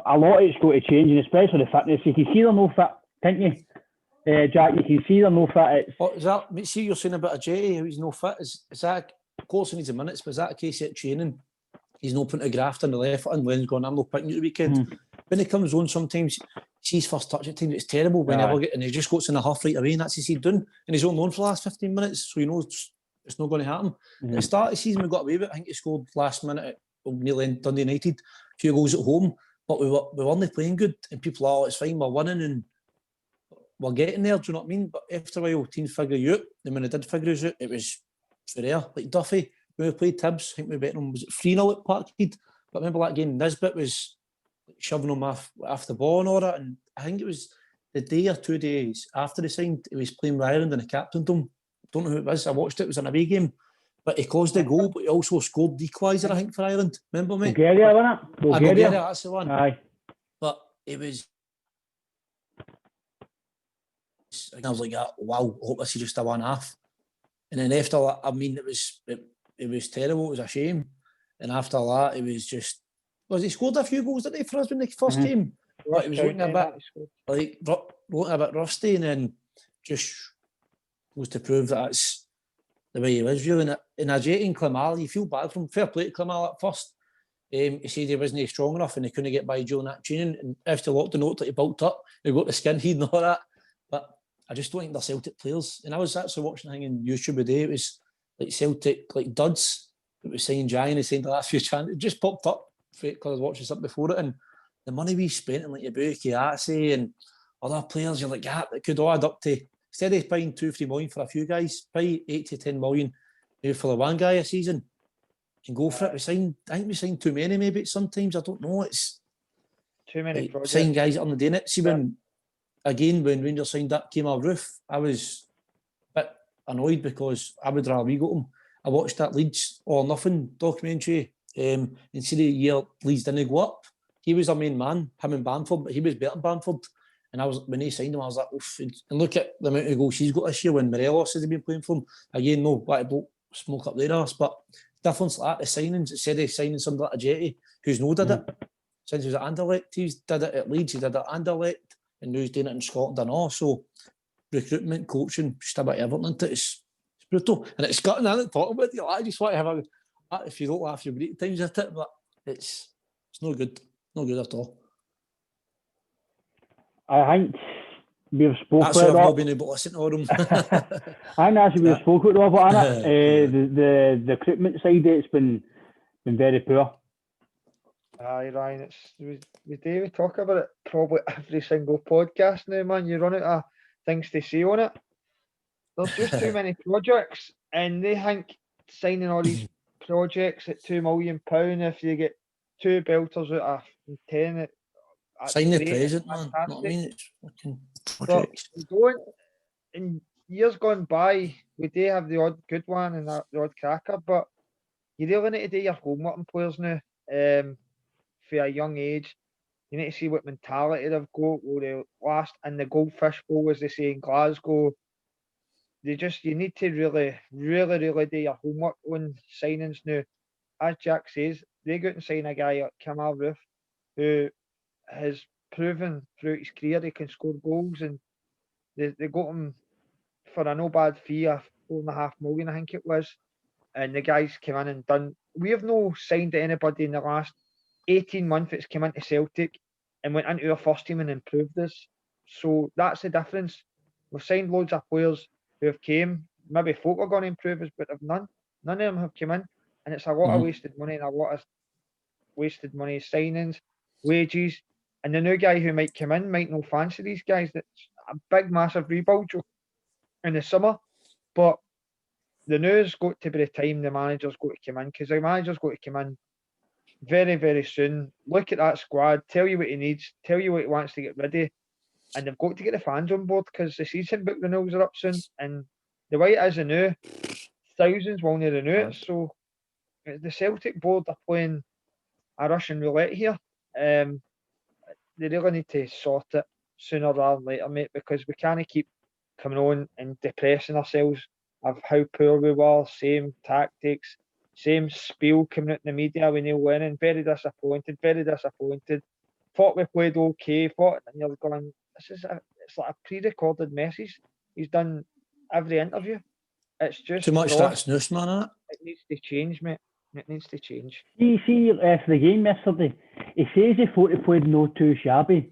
a lot of it's got to change, and especially the fitness. You can see they're no fit, can't you, Jack? You can see they're no fit. Is that? See, you're saying about Ajay, how he's no fit. Is that? Of course, he needs the minutes, but is that a case at training? He's not putting a graft on the left foot, and Len's going, I'm not picking you the weekend. When he comes on, sometimes his first touch at times it's terrible. And he just goes in a huff right away, and that's his head done. And he's on loan for the last 15 minutes, so he knows it's not going to happen. At the start of the season, we got away with it. I think he scored last minute at nearly Dundee United, a few goals at home, but we weren't playing good. And people it's fine, we're winning and we're getting there. Do you know what I mean? But after a while, teams figure you out. And when they did figure us out, it was for there. Like Duffy, when we played Tibbs, I think we beat them, was it 3-0 at Parkhead? But remember that game, Nisbet was shoving him off the ball and all that. And I think it was the day or 2 days after he signed, he was playing with Ireland and the captain him. Don't know who it was. I watched it. It was an away game. But he caused the goal, but he also scored the equaliser, I think, for Ireland. Remember, mate? Bulgaria, wasn't it? Bulgaria, that's the one. Aye. But it was... I was like, wow, I hope this is just a one-half. And then after that, I mean, it was terrible. It was a shame. And after that, it was just... he scored a few goals, didn't he, for us when the first game? But he was looking a bit rusty, and then just was to prove that it's the way he was, really. And Ajay and Klimala, you feel bad for him. Fair play to Klimala at first. He said he wasn't strong enough and he couldn't get by during that training. And after the note that he bulked up, he got the skin heat and all that. But I just don't think they're Celtic players. And I was actually watching a thing on YouTube today. It was like Celtic, like duds that was saying Jai, and he saying the last few chants. It just popped up because I was watching something before it. And the money we spent on like Ibuki, Ase and other players, you're like, it could all add up to, instead of paying 2-3 million for a few guys, pay 8 to 10 million maybe for the one guy a season and go for it. I think we signed too many maybe sometimes. I don't know. It's too many projects. Sign guys on the doing it. See, when Rangers signed that Kemal Roof, I was a bit annoyed because I would rather we got him. I watched that Leeds or Nothing documentary and see the year Leeds didn't go up. He was our main man, him and Bamford, but he was better than Bamford. And when he signed him, I was like, oof. And look at the amount of goals he's got this year when Morelos has been playing for him. Again, no, black bloke smoke up their arse, but difference like that, the signings, instead of signing somebody like Ajay, who's no did it since he was at Anderlecht, he's did it at Leeds, he did it at Anderlecht, and now he's doing it in Scotland and all. So recruitment, coaching, just a bit of everything into it. It's brutal. And it's gutting, I didn't talk about it. I just want to have if you don't laugh, you'll break times at it, but it's no good. No good at all. I think we've spoken about it. That's why I've not been able to listen to them. I think that's what we've spoken about it. The recruitment side, it's been very poor. Aye, Ryan, we talk about it probably every single podcast now, man. You run out of things to say on it. There's just too many projects, and they think signing all these projects at £2 million, if you get 2 belters out of 10, sign the present, man. You know what I mean? It's fucking projects. In years gone by, we do have the odd good one and the odd cracker, but you really need to do your homework on players now. For a young age, you need to see what mentality they've got. Will they last in the Goldfish Bowl, as they say in Glasgow? You need to really do your homework on signings now. as Jack says, they go out and sign a guy like Kamal Roof, who has proven throughout his career he can score goals, and they got him for a no bad fee of $4.5 million, I think it was. And the guys came in and done. We have no signed anybody in the last 18 months that's come into Celtic and went into our first team and improved us. So that's the difference. We've signed loads of players who have came, maybe thought were going to improve us, but have none. None of them have come in. And it's a lot of wasted money and a lot of wasted money signings, wages. And the new guy who might come in might not fancy these guys. That's a big, massive rebuild in the summer. But the news got to be the time the manager's got to come in, because the manager's got to come in very, very soon. Look at that squad, tell you what he needs, tell you what he wants to get ready. And they've got to get the fans on board, because the season book renewals are up soon. And the way it is now, thousands won't renew it. So the Celtic board are playing a Russian roulette here. They really need to sort it sooner rather than later, mate, because we can't keep coming on and depressing ourselves of how poor we were, same tactics, same spiel coming out in the media with Neil Lennon. Very disappointed. Thought we played okay, and you're going, it's like a pre-recorded message. He's done every interview. It's just too much that snooze, man, isn't it? It needs to change, mate. It needs to change. See, after the game yesterday, he says he thought he played no too shabby.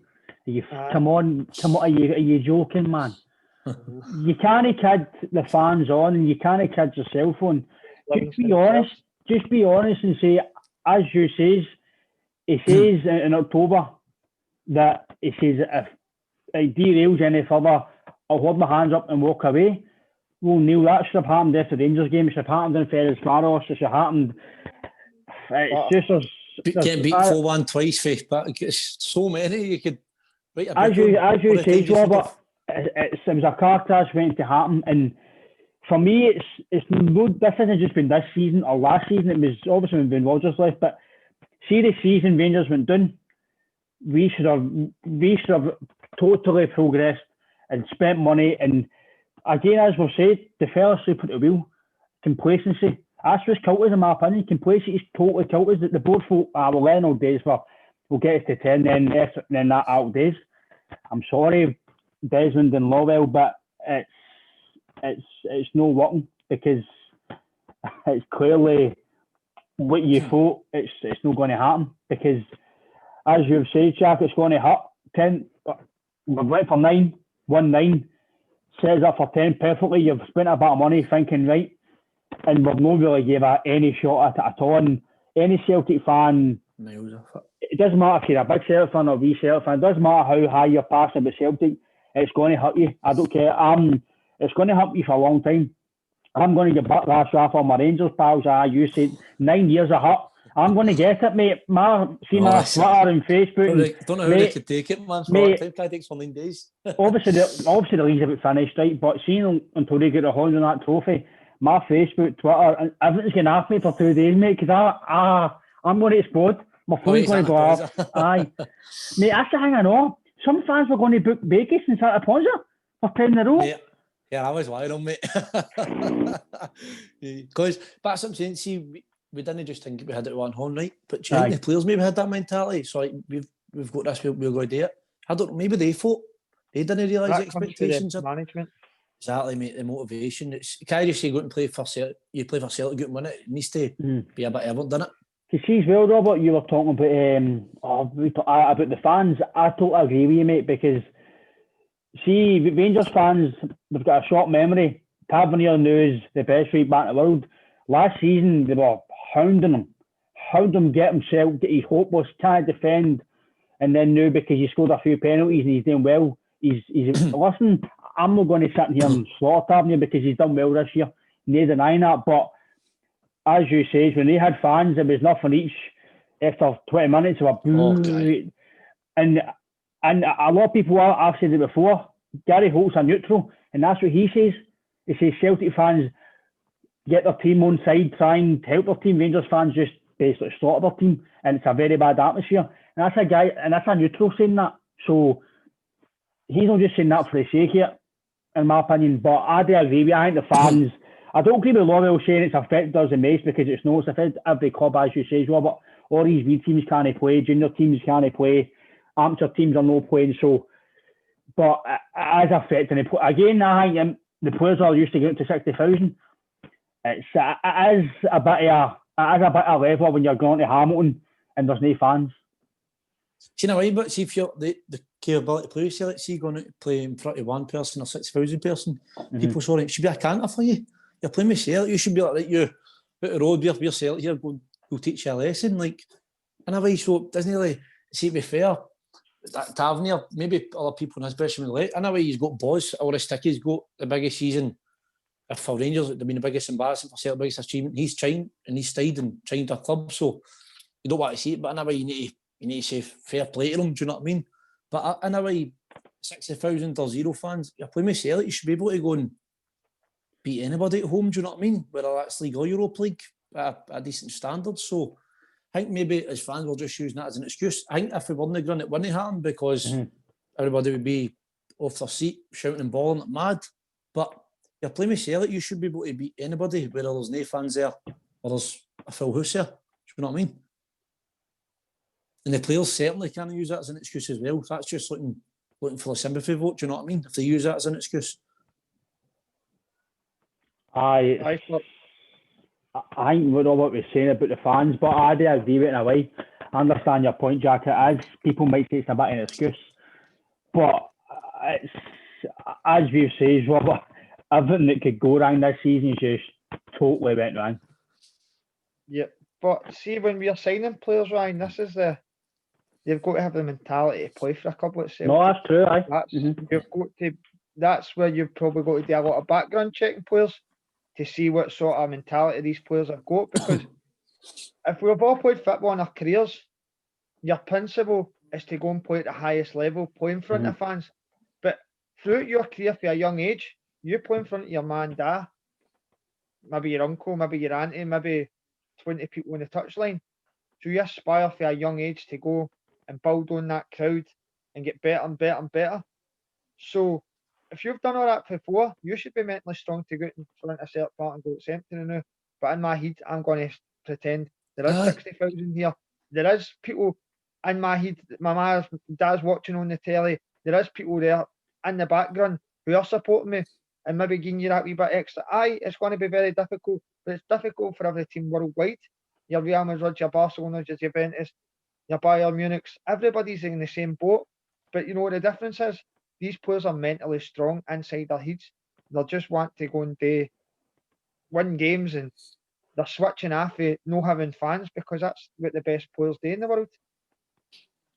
Come on, are you joking, man? You can't kid the fans on, and you can't kid yourself on. Just be honest and say, as you says, he says in October that he says if it derails any further, I'll hold my hands up and walk away. Well, Neil, that should have happened after the Rangers game. It should have happened in Ferencváros. It should have happened. It's just getting beat 4-1 twice, but it's so many you could. As you say, Robert, it was a car crash waiting to happen, and for me, it's no. This hasn't just been this season or last season. It was obviously when Ben Rodgers left, but see the season Rangers went down. We should have totally progressed and spent money. And again, as we've said, the fell asleep at the wheel. Complacency. That's what's killed us, in my opinion. Complacency is totally killed us. The board folk, we'll learn all days we'll get us to 10, then that out days. I'm sorry, Desmond and Lowell, but it's no working, because it's clearly what you thought. It's not going to happen, because as you've said, Jack, it's going to hurt. 10, we've went for 9, 1-9, sets up for 10 perfectly. You've spent a bit of money thinking, right, and we've not really gave it any shot at it at all. And any Celtic fan, it doesn't matter if you're a big Celtic fan or a wee Celtic fan, it doesn't matter how high you're passionate about Celtic, it's going to hurt you. I don't care. It's going to hurt you for a long time. I'm going to get back last off on my Rangers pals. You said 9 years of hurt. I'm going to get it, mate. My Twitter and Facebook. Don't know how they could take it, man. It takes for 9 days. obviously, the league's about finished, right? But seeing until they get a hold on that trophy, my Facebook, Twitter, and everything's going to happen for 2 days, mate. Because I'm going to explode. My phone's going to go off. Aye, mate. That's the thing I know. Some fans were going to book Vegas and Santa Ponza for 10 in a row. Yeah, I was lying on, mate. Because that's what I'm saying. See, we didn't just think we had it one home, right? But do you think the players maybe had that mentality? So like, we've got this, we're going to do it. I don't know, maybe they thought they didn't realise the expectations of management. Exactly, mate. The motivation. You can't just say go and play for Celtic. You play for Celtic, go and win it. It needs to be a bit evident, doesn't it? You see as well, Robert, you were talking about about the fans. I totally agree with you, mate, because see, Rangers fans, they've got a short memory. Tavernier knows the best right back in the world. Last season, they were hounding him, get himself, he's hopeless, can't defend. And then now, because he scored a few penalties and he's doing well, he's listen, I'm not going to sit here and slaughter Tavernier because he's done well this year. No denying that, but as you say, when they had fans, there was nothing each. After 20 minutes, they were boo. And a lot of people, I've said it before, Gary Holt's a neutral, and that's what he says. He says Celtic fans get their team on side, try and help their team. Rangers fans just basically slaughter their team, and it's a very bad atmosphere. And that's a guy, and that's a neutral saying that. So he's not just saying that for the sake of it, in my opinion. But I do agree with you. I think the fans I don't agree with Laurel saying it's affected us in most because it's not. It's affected every club, as you say, Robert. All these wee teams can't play, junior teams can't play, amateur teams are not playing. So, but it is affecting the again. I think the players are used to getting to 60,000. It is a bit of level when you're going to Hamilton and there's no fans. See, in a way, but see if you're the capability to play, say, let's see, going to play in front of one person or 60,000 person, people sorry, it should be a canter for you. You're playing with Celtic, you should be like you out the road, we're Celtic here, go teach you a lesson. Like, in a way, so doesn't really, see, to be fair, that Tavernier, maybe other people in his position will in a way, he's got boss, or his stick, he's got the biggest season. If for Rangers, it'd been the biggest embarrassment for Celtic, biggest achievement. He's trying and he's stayed and trying to a club, so you don't want to see it, but in a way, you need to say fair play to them, do you know what I mean? But in a way, 60,000 or zero fans, you're playing with Celtic, you should be able to go and beat anybody at home, do you know what I mean? Whether that's League or Europa League at a decent standard. So I think maybe as fans we're just using that as an excuse. I think if we won the ground, it wouldn't happen because everybody would be off their seat, shouting and bawling like mad. But you're playing with Celtic, you should be able to beat anybody, whether there's no fans there or there's a full house there. Do you know what I mean? And the players certainly can't use that as an excuse as well. That's just looking for a sympathy vote, do you know what I mean? If they use that as an excuse. I think what Robert was saying about the fans, but I do agree with it in a way. I understand your point, Jack. It is, people might say it's a bit of an excuse, but it's, as we've said, Robert, everything that could go wrong this season just totally went wrong. Yep, but see, when we are signing players, Ryan, this is you've got to have the mentality to play for a couple of Celtic. No, that's true. You've got to. That's where you've probably got to do a lot of background checking players to see what sort of mentality these players have got. Because if we've all played football in our careers, your principle is to go and play at the highest level, play in front of fans. But throughout your career, for a young age, you play in front of your man, dad, maybe your uncle, maybe your auntie, maybe 20 people on the touchline. So you aspire for a young age to go and build on that crowd and get better and better and better. So if you've done all that before, you should be mentally strong to go in front of Celtic Park and go, it's empty now. But in my head, I'm going to pretend there is 60,000 here. There is people in my head, my dad's watching on the telly. There is people there in the background who are supporting me and maybe giving you that wee bit extra. It's going to be very difficult, but it's difficult for every team worldwide. Your Real Madrid, your Barcelona, your Juventus, your Bayern Munich, everybody's in the same boat. But you know what the difference is? These players are mentally strong inside their heads. They just want to go and win games, and they're switching off of not having fans because that's what the best players do in the world.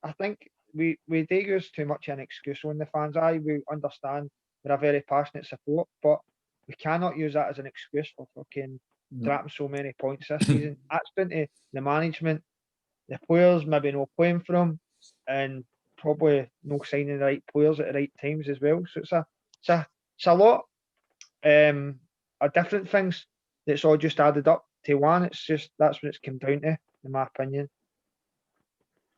I think we do use too much an excuse on the fans. We understand they're a very passionate support, but we cannot use that as an excuse for fucking dropping so many points this season. That's down to the management, the players maybe not playing for them, and probably not signing the right players at the right times as well. So it's a lot of different things that's all just added up to one. It's just that's what it's come down to, in my opinion.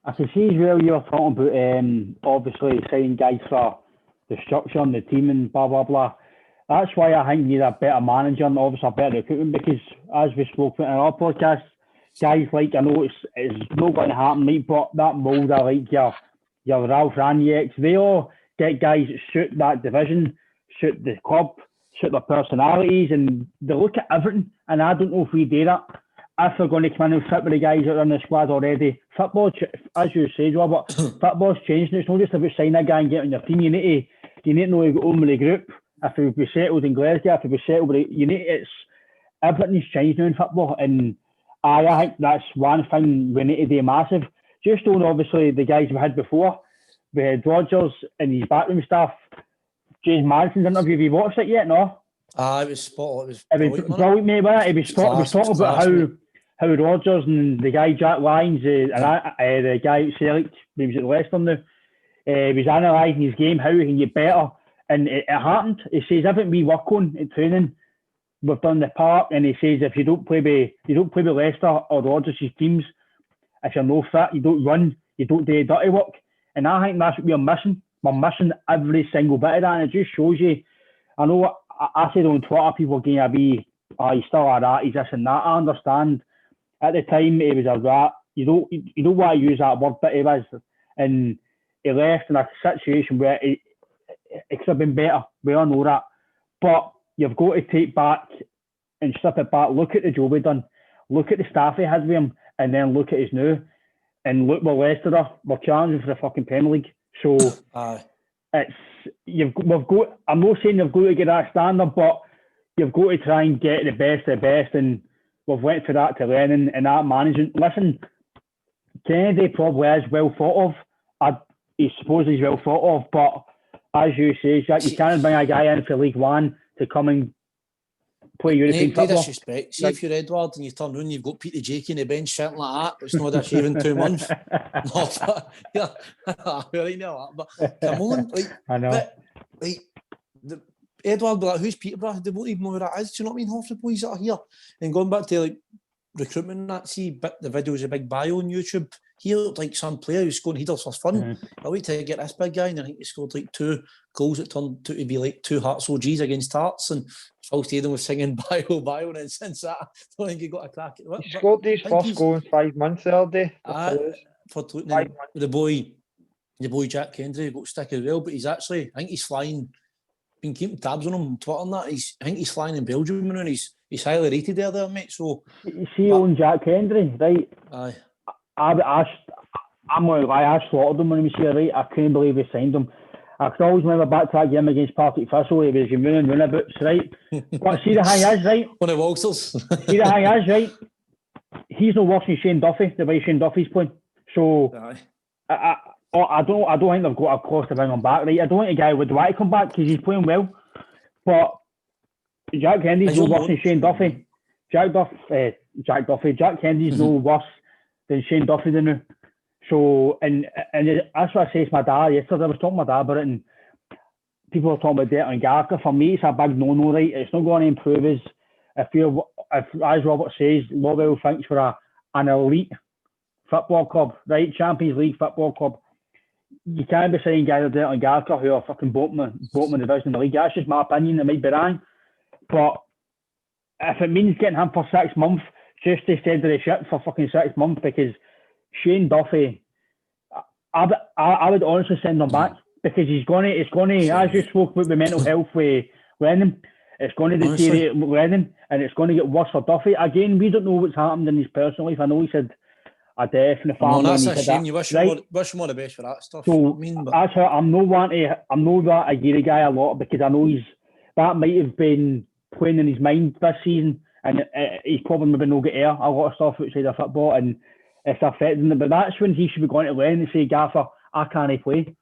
I can see as well you were talking about obviously signing guys for the structure and the team and blah blah blah. That's why I think you need a better manager and obviously a better recruitment, because as we spoke about in our podcast, guys like, I know it's not going to happen, mate, but that mould of like your Ralph Ranieriks, they all get guys that suit that division, suit the club, suit their personalities, and they look at everything. And I don't know if we do that. If we're going to come in and fit with the guys that are in the squad already, football, as you say, Robert, football's changing. It's not just about signing a guy and getting your team. You need to know you got on with the group. If we be settled in Glasgow, if we be settled with everything's changed now in football. And I think that's one thing we need to do massive. Just on obviously the guys we had before. We had Rodgers and his backroom staff. James Madison's interview, have you watched it yet? No? It was spot. It was brilliant, mate, wasn't it? He was talking about how Rodgers and the guy Jack Lyons, the guy at Celtic, he was at Leicester now, was analysing his game, how he can get better. And it happened. He says everything we work on in training, we've done the park, and he says if you don't play with Leicester or Rodgers' teams, if you're no fit, you don't run, you don't do dirty work. And I think that's what we're missing. We're missing every single bit of that, and it just shows you. I know I said on Twitter, people are getting a wee oh, he's still a rat, he's this and that. I understand. At the time, he was a rat. You don't want to use that word, but he was. And he left in a situation where it could have been better. We all know that. But you've got to take back and strip it back. Look at the job he done. Look at the staff he has with him. And then look at his new. And look where Leicester are. We're challenging for the fucking Premier League. So we've got. I'm not saying you've got to get that standard, but you've got to try and get the best of the best. And we've went for that to Lennon and that management. Listen, Kennedy probably is well thought of. He supposedly he's well thought of, but as you say, Jack, you can't bring a guy in for League One to come and play European football. Disrespect. See, if you're Edward and you turn around, you've got Peter Jakey in the bench, something like that. It's not a shaving 2 months. No, but, yeah, I really know that. But come on, I know. Edward, like, who's Peterborough? They won't even know who that is. Do you know what I mean? Half the boys that are here. And going back to recruitment and that, see the videos of Big Bio on YouTube. He looked like some player who's scoring headers for fun. Mm-hmm. I wait till I get this big guy, and I think he scored 2 goals that turned out to be 2 Hearts OGs against Hearts, and Phil Stadium was singing Bio, and then since that, I don't think he got a crack at it. He scored his first goal in 5 months the other day. For the boy Jack Kendry got stick as well, but he's actually, I think he's flying. Been keeping tabs on him on Twitter and that. I think he's flying in Belgium and he's highly rated there, mate. So you see, on Jack Kendry, right? Aye. I'm going to lie, I slaughtered him when he was here, right? I couldn't believe we signed him. I could always remember back to that game against Partick Thistle, he was running runabouts, right? But see the thing is, right? One of Walters. See the thing is, right? He's no worse than Shane Duffy, the way Shane Duffy's playing. So I don't think they've got a cost to bring him back, right? I don't think the guy would want to come back because he's playing well. But Jack Kennedy's no worse than Shane Duffy. Jack Kennedy's no worse than Shane Duffy now. So, and that's what I say to my dad yesterday. I was talking to my dad about it, and people are talking about Declan Gallagher. For me, it's a big no-no, right? It's not going to improve us. If as Robert says, Lovell thinks we're an elite football club, right? Champions League football club. You can't be saying guys like Declan Gallagher who are fucking bottom division in the league. That's just my opinion. It might be wrong, but if it means getting him for 6 months just to send to the ship for fucking 6 months, because Shane Duffy, I would honestly send him back, because it's going to, as you spoke about the mental health with Lennon, it's going to deteriorate Lennon, and it's going to get worse for Duffy. Again, we don't know what's happened in his personal life. I know he said a death in the family. No, that's a shame. You wish him more the best for that stuff. So you know what I mean? That's how I'm not that a Geary guy a lot, because I know that might have been playing in his mind this season, and he's probably maybe not get air a lot of stuff outside of football, and it's affecting him. But that's when he should be going to Lennon and say, Gaffer, I can't play.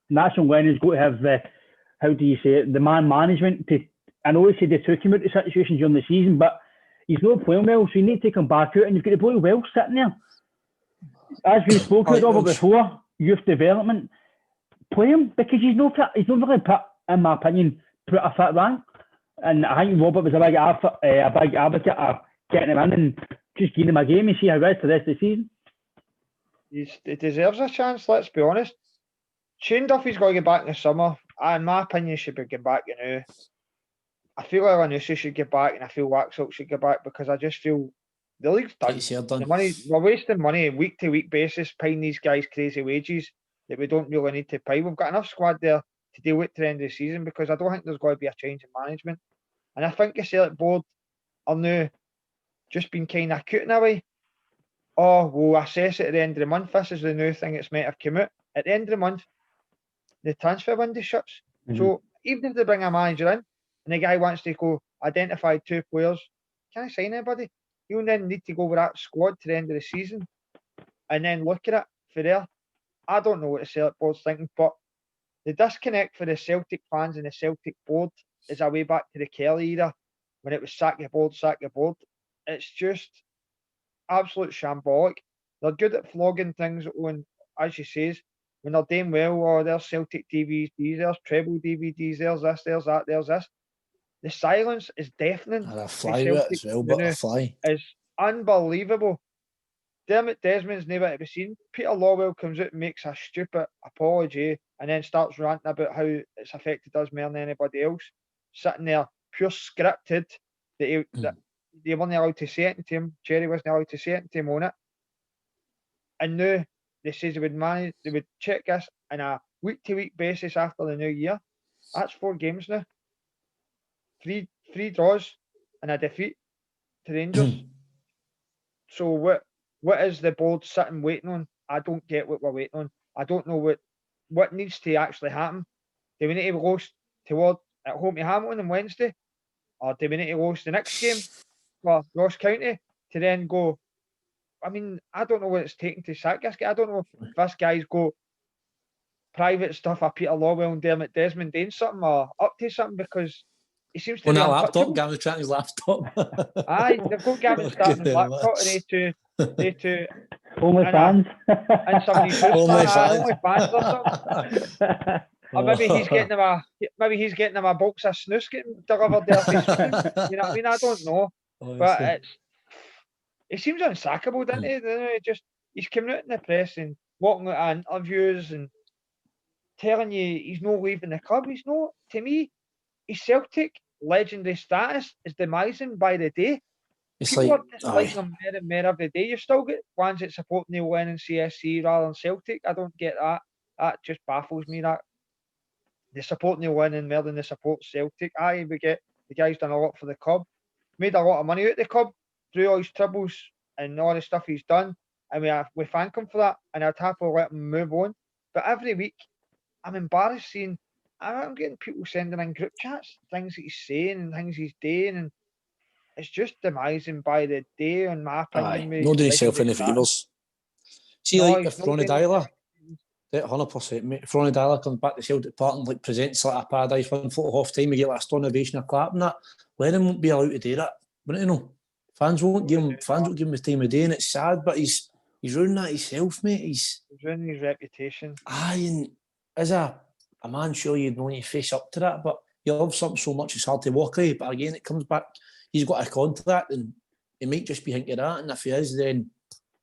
And that's when Lennon's got to have the man management to. I know he said they took him out of the situation during the season, but he's not playing well, so you need to take him back out, and you've got to play well sitting there. As we spoke about before, youth development, play him, because he's not really put, in my opinion, put a fit rank. And I think Robert was a big advocate of getting him in and just giving him a game and see how it is for the rest of the season. He deserves a chance, let's be honest. Shane Duffy's got to get back in the summer. In my opinion, he should be getting back now. I feel like Lanucci should get back, and I feel Waxel should get back, because I just feel the league's done. The money, we're wasting money on week-to-week basis, paying these guys crazy wages that we don't really need to pay. We've got enough squad there to deal with the end of the season, because I don't think there's going to be a change in management. And I think the Celtic board are now just been kind of cute in a way. Oh, we'll assess it at the end of the month. This is the new thing that's might have come out. At the end of the month, the transfer window shuts. Mm-hmm. So even if they bring a manager in and the guy wants to go identify 2 players, can't sign anybody. You'll then need to go with that squad to the end of the season and then look at it for there. I don't know what the Celtic board's thinking, but the disconnect for the Celtic fans and the Celtic board is a way back to the Kelly era, when it was sack your board. It's just absolute shambolic. They're good at flogging things on, as you say, when they're doing well, or there's Celtic DVDs, there's treble DVDs, there's this, there's that, there's this. The silence is deafening. And a fly with it as well, but a fly. It's unbelievable. Dermot Desmond's never to be seen. Peter Lawwell comes out and makes a stupid apology and then starts ranting about how it's affected us more than anybody else. Sitting there, pure scripted, that they weren't allowed to say it to him. Cherry wasn't allowed to say it to him on it. And now they say they would check this on a week-to-week basis after the new year. That's 4 games now. Three draws and a defeat to Rangers. So what is the board sitting waiting on? I don't get what we're waiting on. I don't know what needs to actually happen. Do we need to lose at home to Hamilton on Wednesday? Or do we need to lose the next game for Ross County to then go? I mean, I don't know what it's taking to sack this guy. I don't know if this guy's got private stuff of Peter Lawwell and Dermot Desmond doing something or up to something, because he seems to On be that untouchable. laptop, Gavin's trying his laptop. Aye, they've got Gavin starting his laptop, and they two Only fans. and somebody's Only only fans or something. Or maybe he's getting him a box of snus getting delivered there. You know what I mean? I don't know. But he seems unsackable, doesn't he? He's coming out in the press and walking out of interviews and telling you he's not leaving the club. He's not. To me, his Celtic legendary status is demising by the day. It's People like, are disliking him more and more every day. You still get ones that support Neil Lennon CSC rather than Celtic. I don't get that. That just baffles me. That they support Neil Lennon more than they support Celtic. We get the guy's done a lot for the club, made a lot of money out of the club through all his troubles and all the stuff he's done, and we thank him for that. And I'd happily let him move on. But every week, I'm embarrassed seeing. I'm getting people sending in group chats things that he's saying and things he's doing, and it's just demising by the day, in my opinion. Not doing himself any favours. See, No, like if Ronnie Dyler, 100%, mate. If Ronnie Dyler comes back to Celtic Park and like presents like a Paradise One photo half time, we get like a stone ovation or clap and that, Lennon won't be allowed to do that. Wouldn't you know? Fans won't give him the time of day, and it's sad, but he's ruining that himself, mate. He's ruining his reputation. Aye, and as a man, sure you'd know you face up to that, but you love something so much it's hard to walk away. But again, it comes back. He's got a contract, and he might just be thinking that. And if he is, then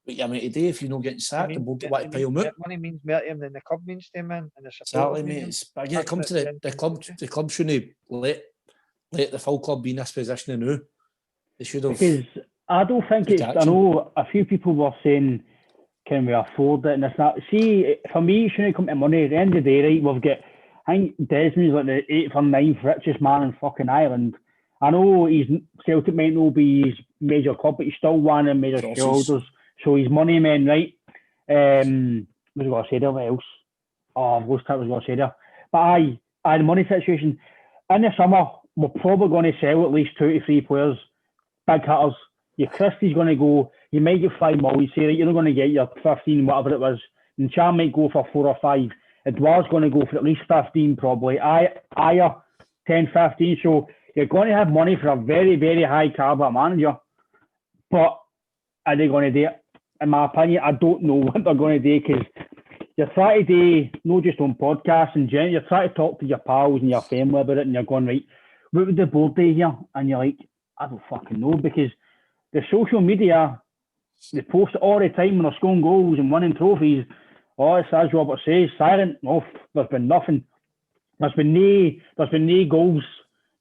what you meant to do if you're not getting sacked? The board don't want to pile him out. Money means more to him than the club means to him, man. And the exactly, mate. But again, it comes to the club. The club shouldn't let the full club be in this position now. They should have. Because I don't think it's. I know a few people were saying, "Can we afford it?" And it's not. See, for me, it shouldn't come to money. At the end of the day, right? We've got. I think Desmond's like the 8th or 9th richest man in fucking Ireland. I know Celtic might not be his major club, but he's still one of the major shareholders. So he's money man, right? What was I going to say there? What else? Oh, I've lost what I was going to say there. But aye, the money situation. In the summer, we're probably going to sell at least 2 to 3 players, big hitters. Your Christie's going to go, you might get 5 more. You say, right, you're not going to get your 15, whatever it was. And Cham might go for 4 or 5. Edouard's going to go for at least 15 probably. Ayer, 10, 15. So you're going to have money for a very, very high caliber manager. But are they going to do it? In my opinion, I don't know what they're going to do, because you're trying to do, not just on podcasts in general, you're trying to talk to your pals and your family about it, and you're going, right, what would the board do here? And you're like, I don't fucking know, because the social media, they post it all the time when they're scoring goals and winning trophies. Oh, it's as Robert says, silent. No, there's been nothing. There's been no goals,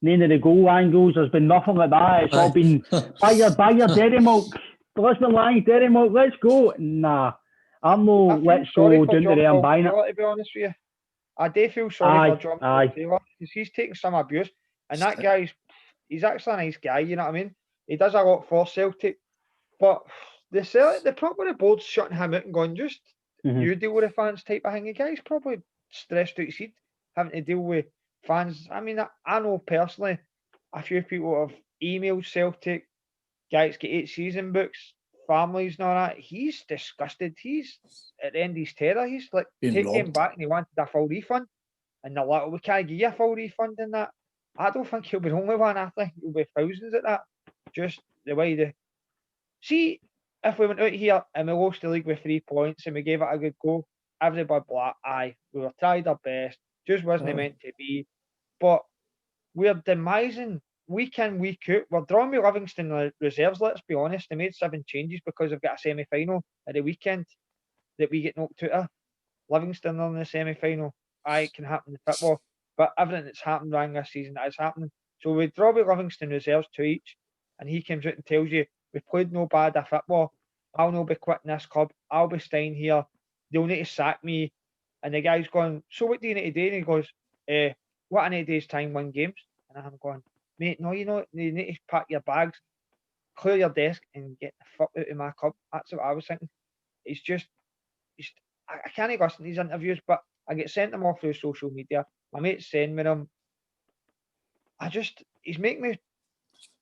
none of the goal angles. There's been nothing like that. It's all been buy your dairy milk. Lisbon Lions, dairy milk. Let's go. Nah, I'm no. Let's go down to there and buying it. To be honest with you, I do feel sorry for John Taylor, because he's taking some abuse, and that he's actually a nice guy. You know what I mean? He does a lot for Celtic, but the board's shutting him out and going, just you deal with the fans type of thing. The guy's probably stressed out his head having to deal with fans. I mean, I know personally a few people have emailed Celtic, guys get 8 season books, families and all that. He's disgusted. He's at the end of his tether. He's like taking him back, and he wanted a full refund. And they're like, we can't give you a full refund in that. I don't think he'll be the only one. I think he'll be thousands at that. Just the way they see. If we went out here and we lost the league with 3 points and we gave it a good go, everybody be like, aye, we were tried our best, just wasn't meant to be. But we're demising week in, week out. We're drawing with Livingston reserves, let's be honest. They made 7 changes because they've got a semi-final at the weekend that we get knocked out of. Livingston are in the semi-final. Aye, it can happen in football, but everything that's happened wrong this season is happening. So we draw with Livingston reserves 2 each. and he comes out and tells you, we played no bad at football, I'll not be quitting this club, I'll be staying here, they'll need to sack me. And the guy's going, so what do you need to do? And he goes, what I need to do is try and win games. And I'm going, mate, no, you need to pack your bags, clear your desk, and get the fuck out of my club. That's what I was thinking. I can't listen to these interviews, but I get sent them off through social media. My mates send me them. He's making me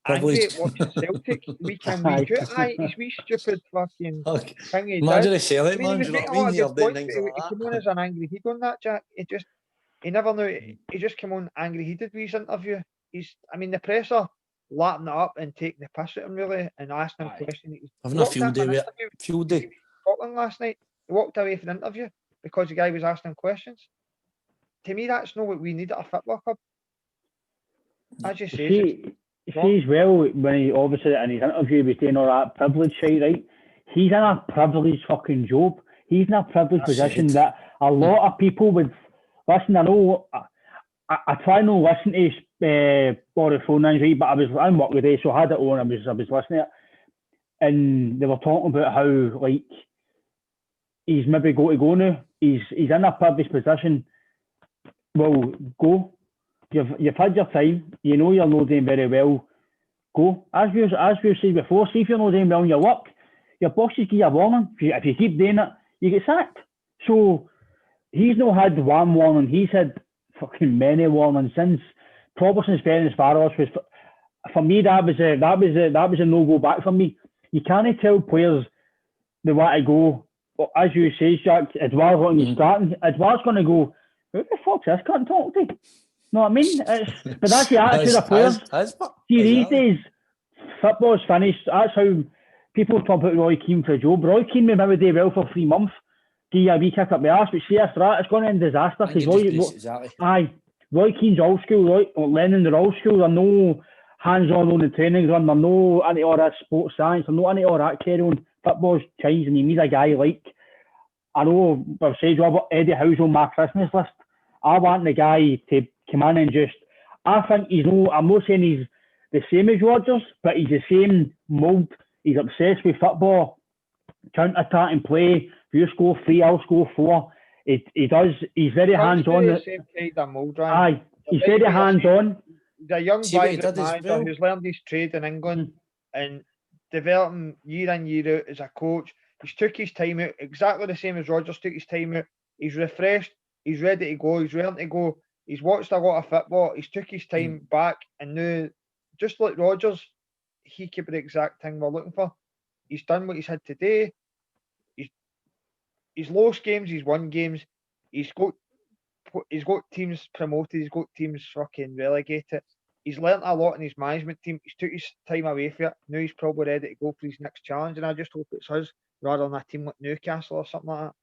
angry at watching Celtic week in, week out. Aye, he's wee stupid fucking thing he Imagine does. a sell it, I mean, man. he Do was you know making what a I lot mean? of You're good doing points, things but like he came on that. as an angry heat on that, Jack. He never knew. He just came on angry heated with his interview. The press are lapping it up and taking the piss at him, really, and asking him questions. Having a field day with it. Field day. Scotland last night. He walked away from the interview because the guy was asking him questions. To me, that's not what we need at a football club. I just say, see as well, when he obviously in his interview was saying all that privilege shit, right? He's in a privileged fucking job. He's in a privileged position that a lot of people would listen. I know I try not to listen to Boris Phonans, right? But I was in work today, so I had it on. I was listening to it, and they were talking about how like he's maybe got to go now. He's in a privileged position. Well, go. You've had your time. You know you're not doing very well. Go. As we said before, see if you're not doing well in your work, your bosses give you a warning. If you keep doing it, you get sacked. So he's not had one warning. He's had fucking many warnings since Robertson's Ferencváros was. For me, that was a no go back for me. You can't tell players they want to go. But as you say, Jack, Edouard's wanting to start. Edouard's going to go. Who the fuck's this? Can't talk to. Know what I mean? But that's the attitude of players. See, these days, football's finished. That's how people talk about Roy Keane for a job. Roy Keane may maybe do well for 3 months, give you a wee kick up the arse, but see after that, it's going to end disaster. Roy Keane's old school, Lennon, they're old school. They're no hands-on on the training ground. They're no into all that sports science. They're not into all that carry on. Football's changed, and you need a guy like, I know I've said Robert, Eddie Howe's on my Christmas list. I want the guy to come in and just, I think I'm not saying he's the same as Rodgers, but he's the same mould. He's obsessed with football, counter-attacking play. If you score 3, I'll score 4. He's very hands-on. The same kind of mould, right? Aye, he's very hands-on. He's a young vibrant manager who's learned his trade in England and developing year in, year out as a coach. He's took his time out, exactly the same as Rodgers took his time out. He's refreshed. He's ready to go. He's ready to go. He's watched a lot of football. He's took his time back, and now, just like Rodgers, he could be the exact thing we're looking for. He's done what he's had today. He's lost games. He's won games. He's got teams promoted. He's got teams fucking relegated. He's learnt a lot in his management team. He's took his time away from it. Now he's probably ready to go for his next challenge, and I just hope it's his rather than a team like Newcastle or something like that.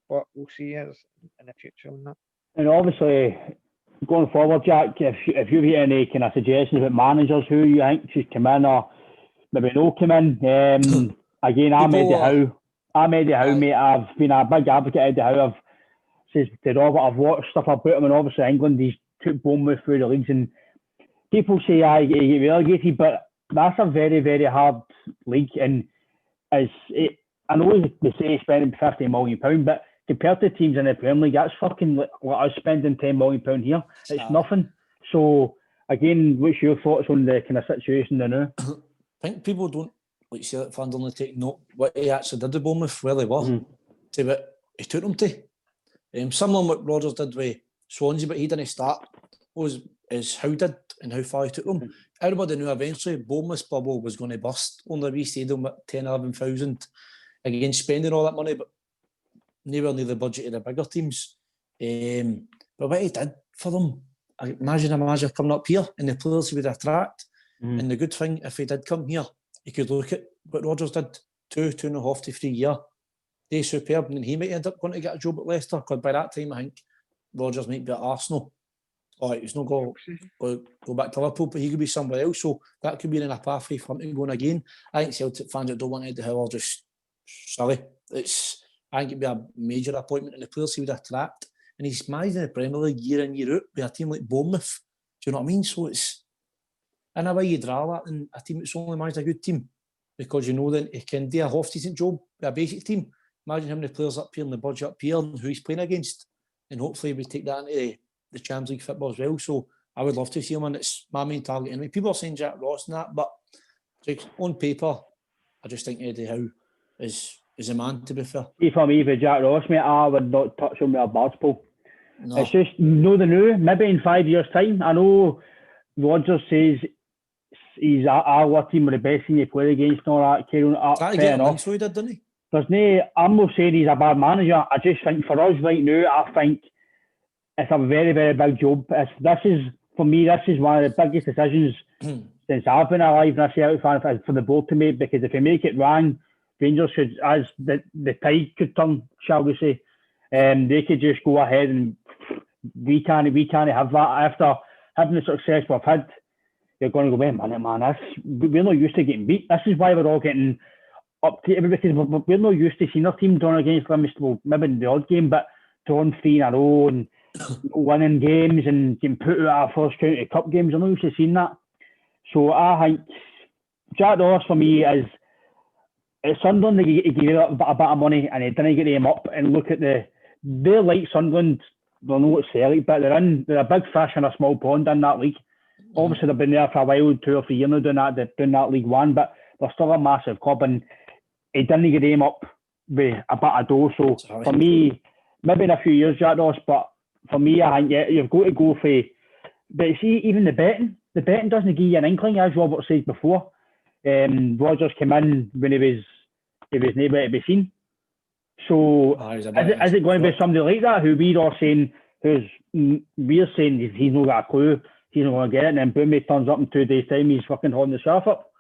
But we'll see in the future on that. And obviously, going forward, Jack, if you've got any kind of suggestions about managers who you think should come in or maybe no come in, again, I'm Eddie Howe, mate. I've been a big advocate of Eddie Howe. I've said to Robert, I've watched stuff about him, and obviously England, he's took Bournemouth through the leagues, and people say he get relegated, but that's a very, very hard league, and I know they say he's spending £50 million, but compared to teams in the Premier League, that's fucking like us spending £10 million here. It's nothing. So, again, what's your thoughts on the kind of situation now? I think people don't, like Celtic fans, only take note what he actually did with Bournemouth, where they were, to what he took them to. Similar to what Rodgers did with Swansea, but he didn't start, is how did and how far he took them. Everybody knew eventually Bournemouth's bubble was going to burst on the wee stadium at 10,000, 11,000. Again, spending all that money, but nowhere near the budget of the bigger teams. But what he did for them, I imagine a manager coming up here and the players he would attract. And the good thing, if he did come here, he could look at what Rodgers did 2.5 to 3 years. They're superb, and he might end up going to get a job at Leicester, because by that time I think Rodgers might be at Arsenal. He's not going to go back to Liverpool, but he could be somewhere else. So that could be in a pathway for him to go on again. I think Celtic fans that don't want Eddie Howe are just silly. I think it'd be a major appointment, and the players he would attract. And he's managed in the Premier League year in, year out with a team like Bournemouth. Do you know what I mean? So in a way you'd rather that than a team that's only managed a good team, because you know that he can do a half-decent job with a basic team. Imagine how many players up here in the budget up here and who he's playing against, and hopefully we take that into the Champions League football as well. So I would love to see him, and it's my main target. Anyway, people are saying Jack Ross and that, but on paper, I just think Eddie Howe is a man, to be fair. If I'm even Jack Ross, mate, I would not touch him with a barge pole. No. It's just, know the new, maybe in 5 years' time. I know Rodgers says he's our team with the best team you play against and all that. Carrying up, Try to fair get him in, enough. so he did, didn't he? I'm not saying he's a bad manager. I just think for us right now, I think it's a very, very big job. This is one of the biggest decisions since I've been alive and a Celtic fan for the board to make, because if you make it wrong, Rangers should, as the tide could turn, shall we say, they could just go ahead, and we can't have that. After having the success we've had, you're going to go, wait a minute, man, we're not used to getting beat. This is why we're all getting up to it, because we're not used to seeing our team drawn against them. Well, maybe in the odd game, but drawn 3 in a row and winning games and getting put out our first county cup games. I'm not used to seeing that. So I think Jack Ross for me is, it's Sunderland. He gave a bit of money and he didn't get him up. And look at they're like Sunderland. They're not Celtic, but they're a big fish in a small pond in that league. Obviously they've been there for a while, 2 or 3 years now doing that League One, but they're still a massive club, and he didn't get him up with a bit of dough. So for me, maybe in a few years, Jack Ross, but for me, I think you've got to go for. But see, even the betting doesn't give you an inkling, as Robert said before. Rodgers came in when he was nowhere to be seen. So is it going to be somebody like that who we're saying he's not got a clue, he's not going to get it, and then boom, he turns up in 2 days' time, he's fucking holding the scarf up.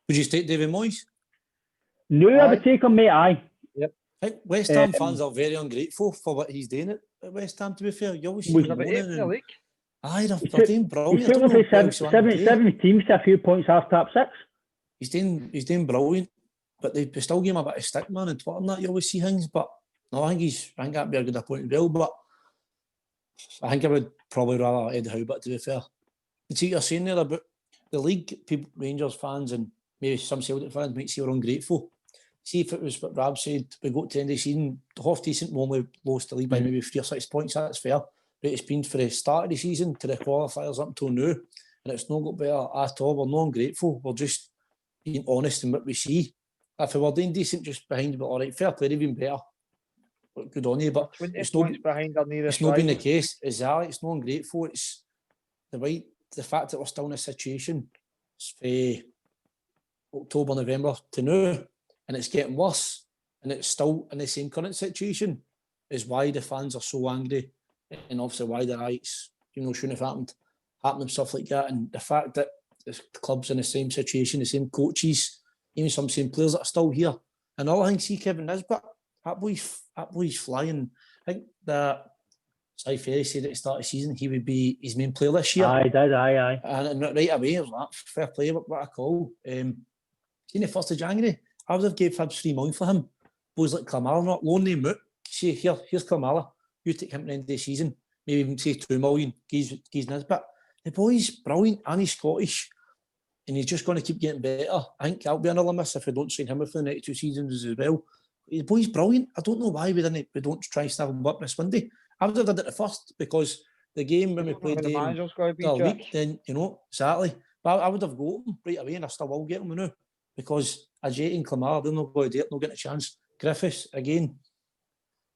Would you take David Moyes? No, I would take him, mate. Aye. Yep. I think West Ham fans are very ungrateful for what he's doing at West Ham, to be fair. You always see him moaning. Aye, they're doing brilliant. He's took them for 7 teams to a few points after top 6. He's doing brilliant, but they still give him a bit of stick, man, and Twitter and that. You always see things, but no, I think that'd be a good appointment as well. But I think I would probably rather Ed Howe, but to be fair. You see what you're saying there about the league, people, Rangers fans and maybe some Celtic fans might say we're ungrateful. See, if it was what Rab said, we got to the end of the season, half decent, we only lost the league by maybe 3 or 6 points, that's fair. But it's been for the start of the season to the qualifiers up until now, and it's not got better at all. We're not ungrateful, we're just being honest in what we see. If we were doing decent just behind, but all right, fair play, even better. Good on you, but it's not been the case. Exactly, it's not ungrateful. It's the fact that we're still in a situation for October, November to now, and it's getting worse, and it's still in the same current situation, is why the fans are so angry, and obviously why the rights, shouldn't have happened, stuff like that, and the fact that the club's in the same situation, the same coaches, even some same players that are still here, and all I think, see Kevin Nisbet, that boy's flying. I think that Si Ferry said at the start of the season he would be his main player this year. Aye, did, aye. And right away, I was like, fair play, what a call. In the 1st of January, I would have gave Hibs 3 million for him. Boys like Klamala, not loaning him out. See, here's Klamala. You take him at the end of the season, maybe even say 2 million, Gies Nisbet. The boy's brilliant and he's Scottish. And he's just going to keep getting better. I think that'll be another miss if we don't sign him for the next 2 seasons as well. The boy's brilliant. I don't know why we don't try and snap him up this Monday. I would have done it at first because the game when we played the week, then exactly. But I would have got him right away, and I still will get him now because Ajay and Klamar, they're not going to do it, not getting a chance. Griffiths again,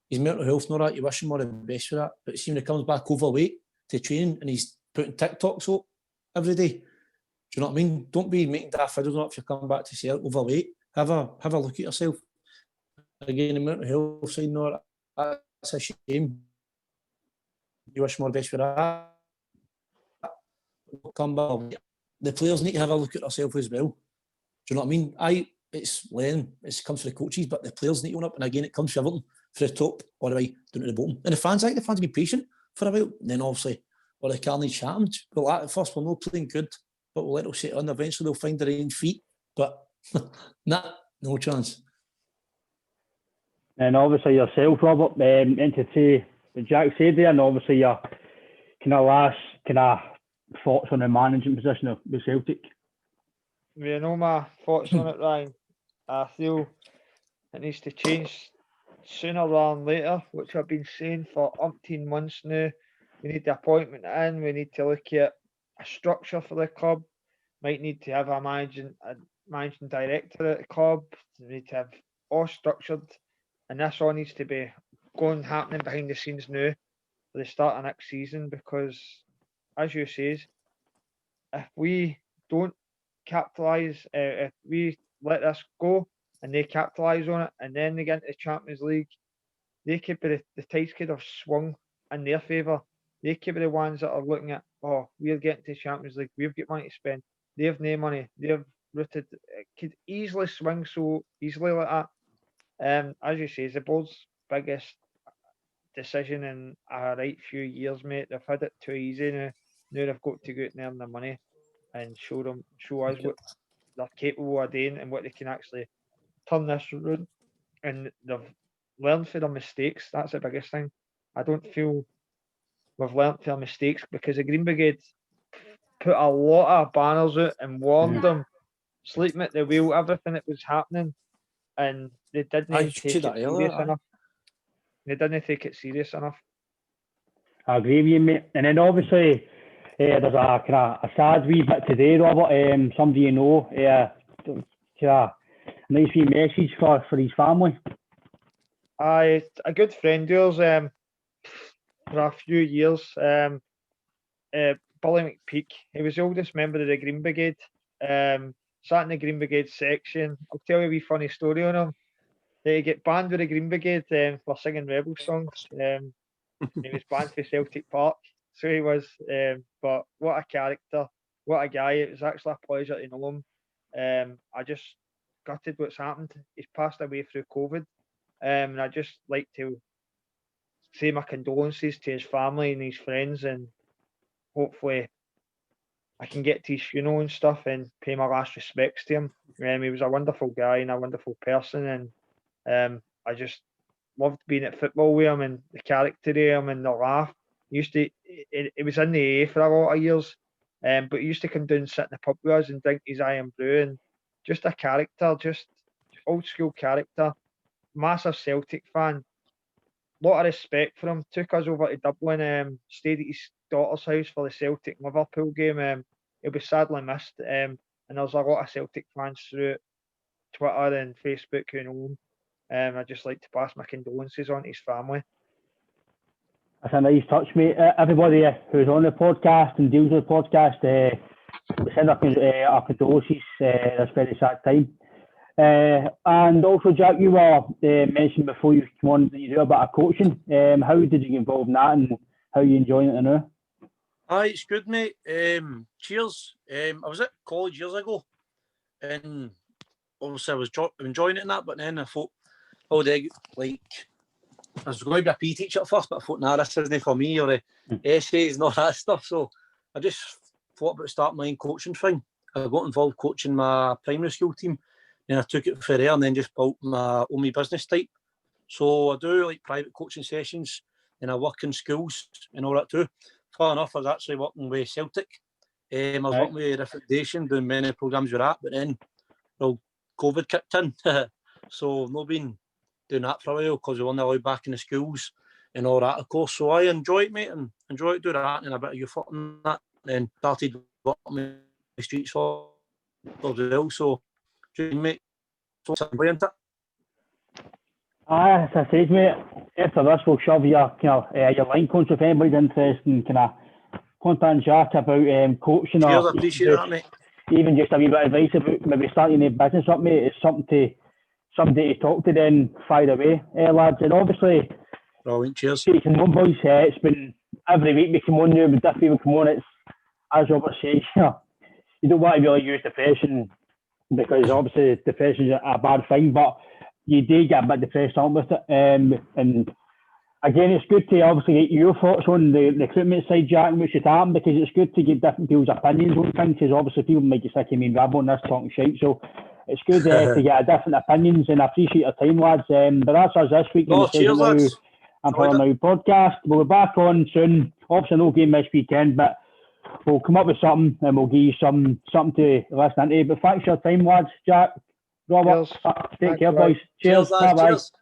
his mental health and all that. You wish him all the best for that. But see when he comes back overweight to training and he's putting TikToks up every day. Do you know what I mean? Don't be making daft fiddles up if you're coming back to say overweight. Have a look at yourself. Again, the mental health side, no, that's a shame. You wish more best for that. Come back. The players need to have a look at themselves as well. Do you know what I mean? It's Len, it comes from the coaches, but the players need to own up. And again, it comes from Everton, from the top all the way down to the bottom. And the fans, I think the fans have been patient for a while. And then obviously, the carnage happened. Well, at first, we're not playing good, but we'll let them sit on. Eventually, they'll find their own feet. But no chance. And obviously yourself, Robert, and to say what Jack said there, and obviously your kind of last thoughts on the management position of the Celtic? You know my thoughts on it, Ryan. I feel it needs to change sooner rather than later, which I've been saying for umpteen months now. We need the appointment in. We need to look at a structure for the club. Might need to have a managing director at the club. We need to have all structured, and this all needs to be happening behind the scenes now for the start of next season. Because, as you say, if we don't capitalise, if we let this go and they capitalise on it, and then they get into the Champions League, they could be the tides could have swung in their favour. They could be the ones that are looking at, oh, we're getting to the Champions League, we've got money to spend, they have no money, they've rooted. It could easily swing so easily like that. As you say, it's the board's biggest decision in a right few years, mate. They've had it too easy now. Now they've got to go out and earn their money and show us what they're capable of doing and what they can actually turn this around. And they've learned from their mistakes. That's the biggest thing. I don't feel we've learned from their mistakes, because the Green Brigade put a lot of banners out and warned them, sleeping at the wheel, everything that was happening, and they didn't take it serious enough. They didn't take it serious enough. I agree with you, mate. And then obviously there's a kind of a sad wee bit today, Robert. Somebody you know, kind of nice wee message for his family. A good friend of yours for a few years, Billy McPeak. He was the oldest member of the Green Brigade. Sat in the Green Brigade section. I'll tell you a wee funny story on him. He got banned with the Green Brigade for singing rebel songs. He was banned for Celtic Park, so he was. But what a character, what a guy! It was actually a pleasure to know him. I just gutted what's happened. He's passed away through COVID, and I just like to say my condolences to his family and his friends, and hopefully I can get to his funeral and stuff and pay my last respects to him. He was a wonderful guy and a wonderful person, and I just loved being at football with him and the character of him and the laugh. It was in the AA for a lot of years, but he used to come down and sit in the pub with us and drink his Iron Brew, and just a character, just old school character, massive Celtic fan. Lot of respect for him. Took us over to Dublin, stayed at his daughter's house for the Celtic Liverpool game. He'll be sadly missed, and there's a lot of Celtic fans through Twitter and Facebook who know him. I'd just like to pass my condolences on to his family. That's a nice touch, mate. Everybody who's on the podcast and deals with the podcast, we send our condolences this very sad time. And also, Jack, you were mentioned before you came on that you do a bit of coaching. How did you get involved in that, and how are you enjoying it now? Aye, it's good, mate. Cheers. I was at college years ago, and obviously I was enjoying it and that, but then I thought, I was going to be a PE teacher at first, but I thought, nah, this isn't for me, or the essays and all that stuff. So I just thought about starting my own coaching thing. I got involved coaching my primary school team, then I took it for there and then just built my own business type. So I do like private coaching sessions, and I work in schools and all that too. Funny enough, I was actually working with Celtic. I was working with the Foundation, doing many programmes with that, but then, COVID kicked in. So I've not been doing that for a while because we weren't allowed back in the schools and all that, of course. So I enjoy it, mate, and enjoy it doing that and a bit of youth and that. Then started working the streets for as well. So, mate, so it's brilliant. As I said, mate, after this we'll shove your line coach if anybody's interested in kind of contacting Jack about coaching. Cheers, I appreciate that, mate. Even just a wee bit of advice about maybe starting a business up, mate. It's somebody to talk to, then fire away, lads. And obviously, brilliant, cheers. Come on, boys. It's been every week we come on now, but different people come on. It's, as Robert says, you don't want to really use depression because obviously depression is a bad thing, but you do get a bit depressed on with it. And again, it's good to obviously get your thoughts on the recruitment side, Jack, and what should happen, because it's good to get different people's opinions on things, because obviously people might get sick of me and Rab on this talking shite. So it's good to get different opinions, and I appreciate your time, lads. But that's us this week. Cheers, lads. I'm for my podcast. We'll be back on soon. Obviously, no game this weekend, but we'll come up with something and we'll give you something to listen to. But thanks for your time, lads. Jack, Robert, Cheers. take Thanks, care, right. boys. Cheers. lads. Bye-bye. Cheers.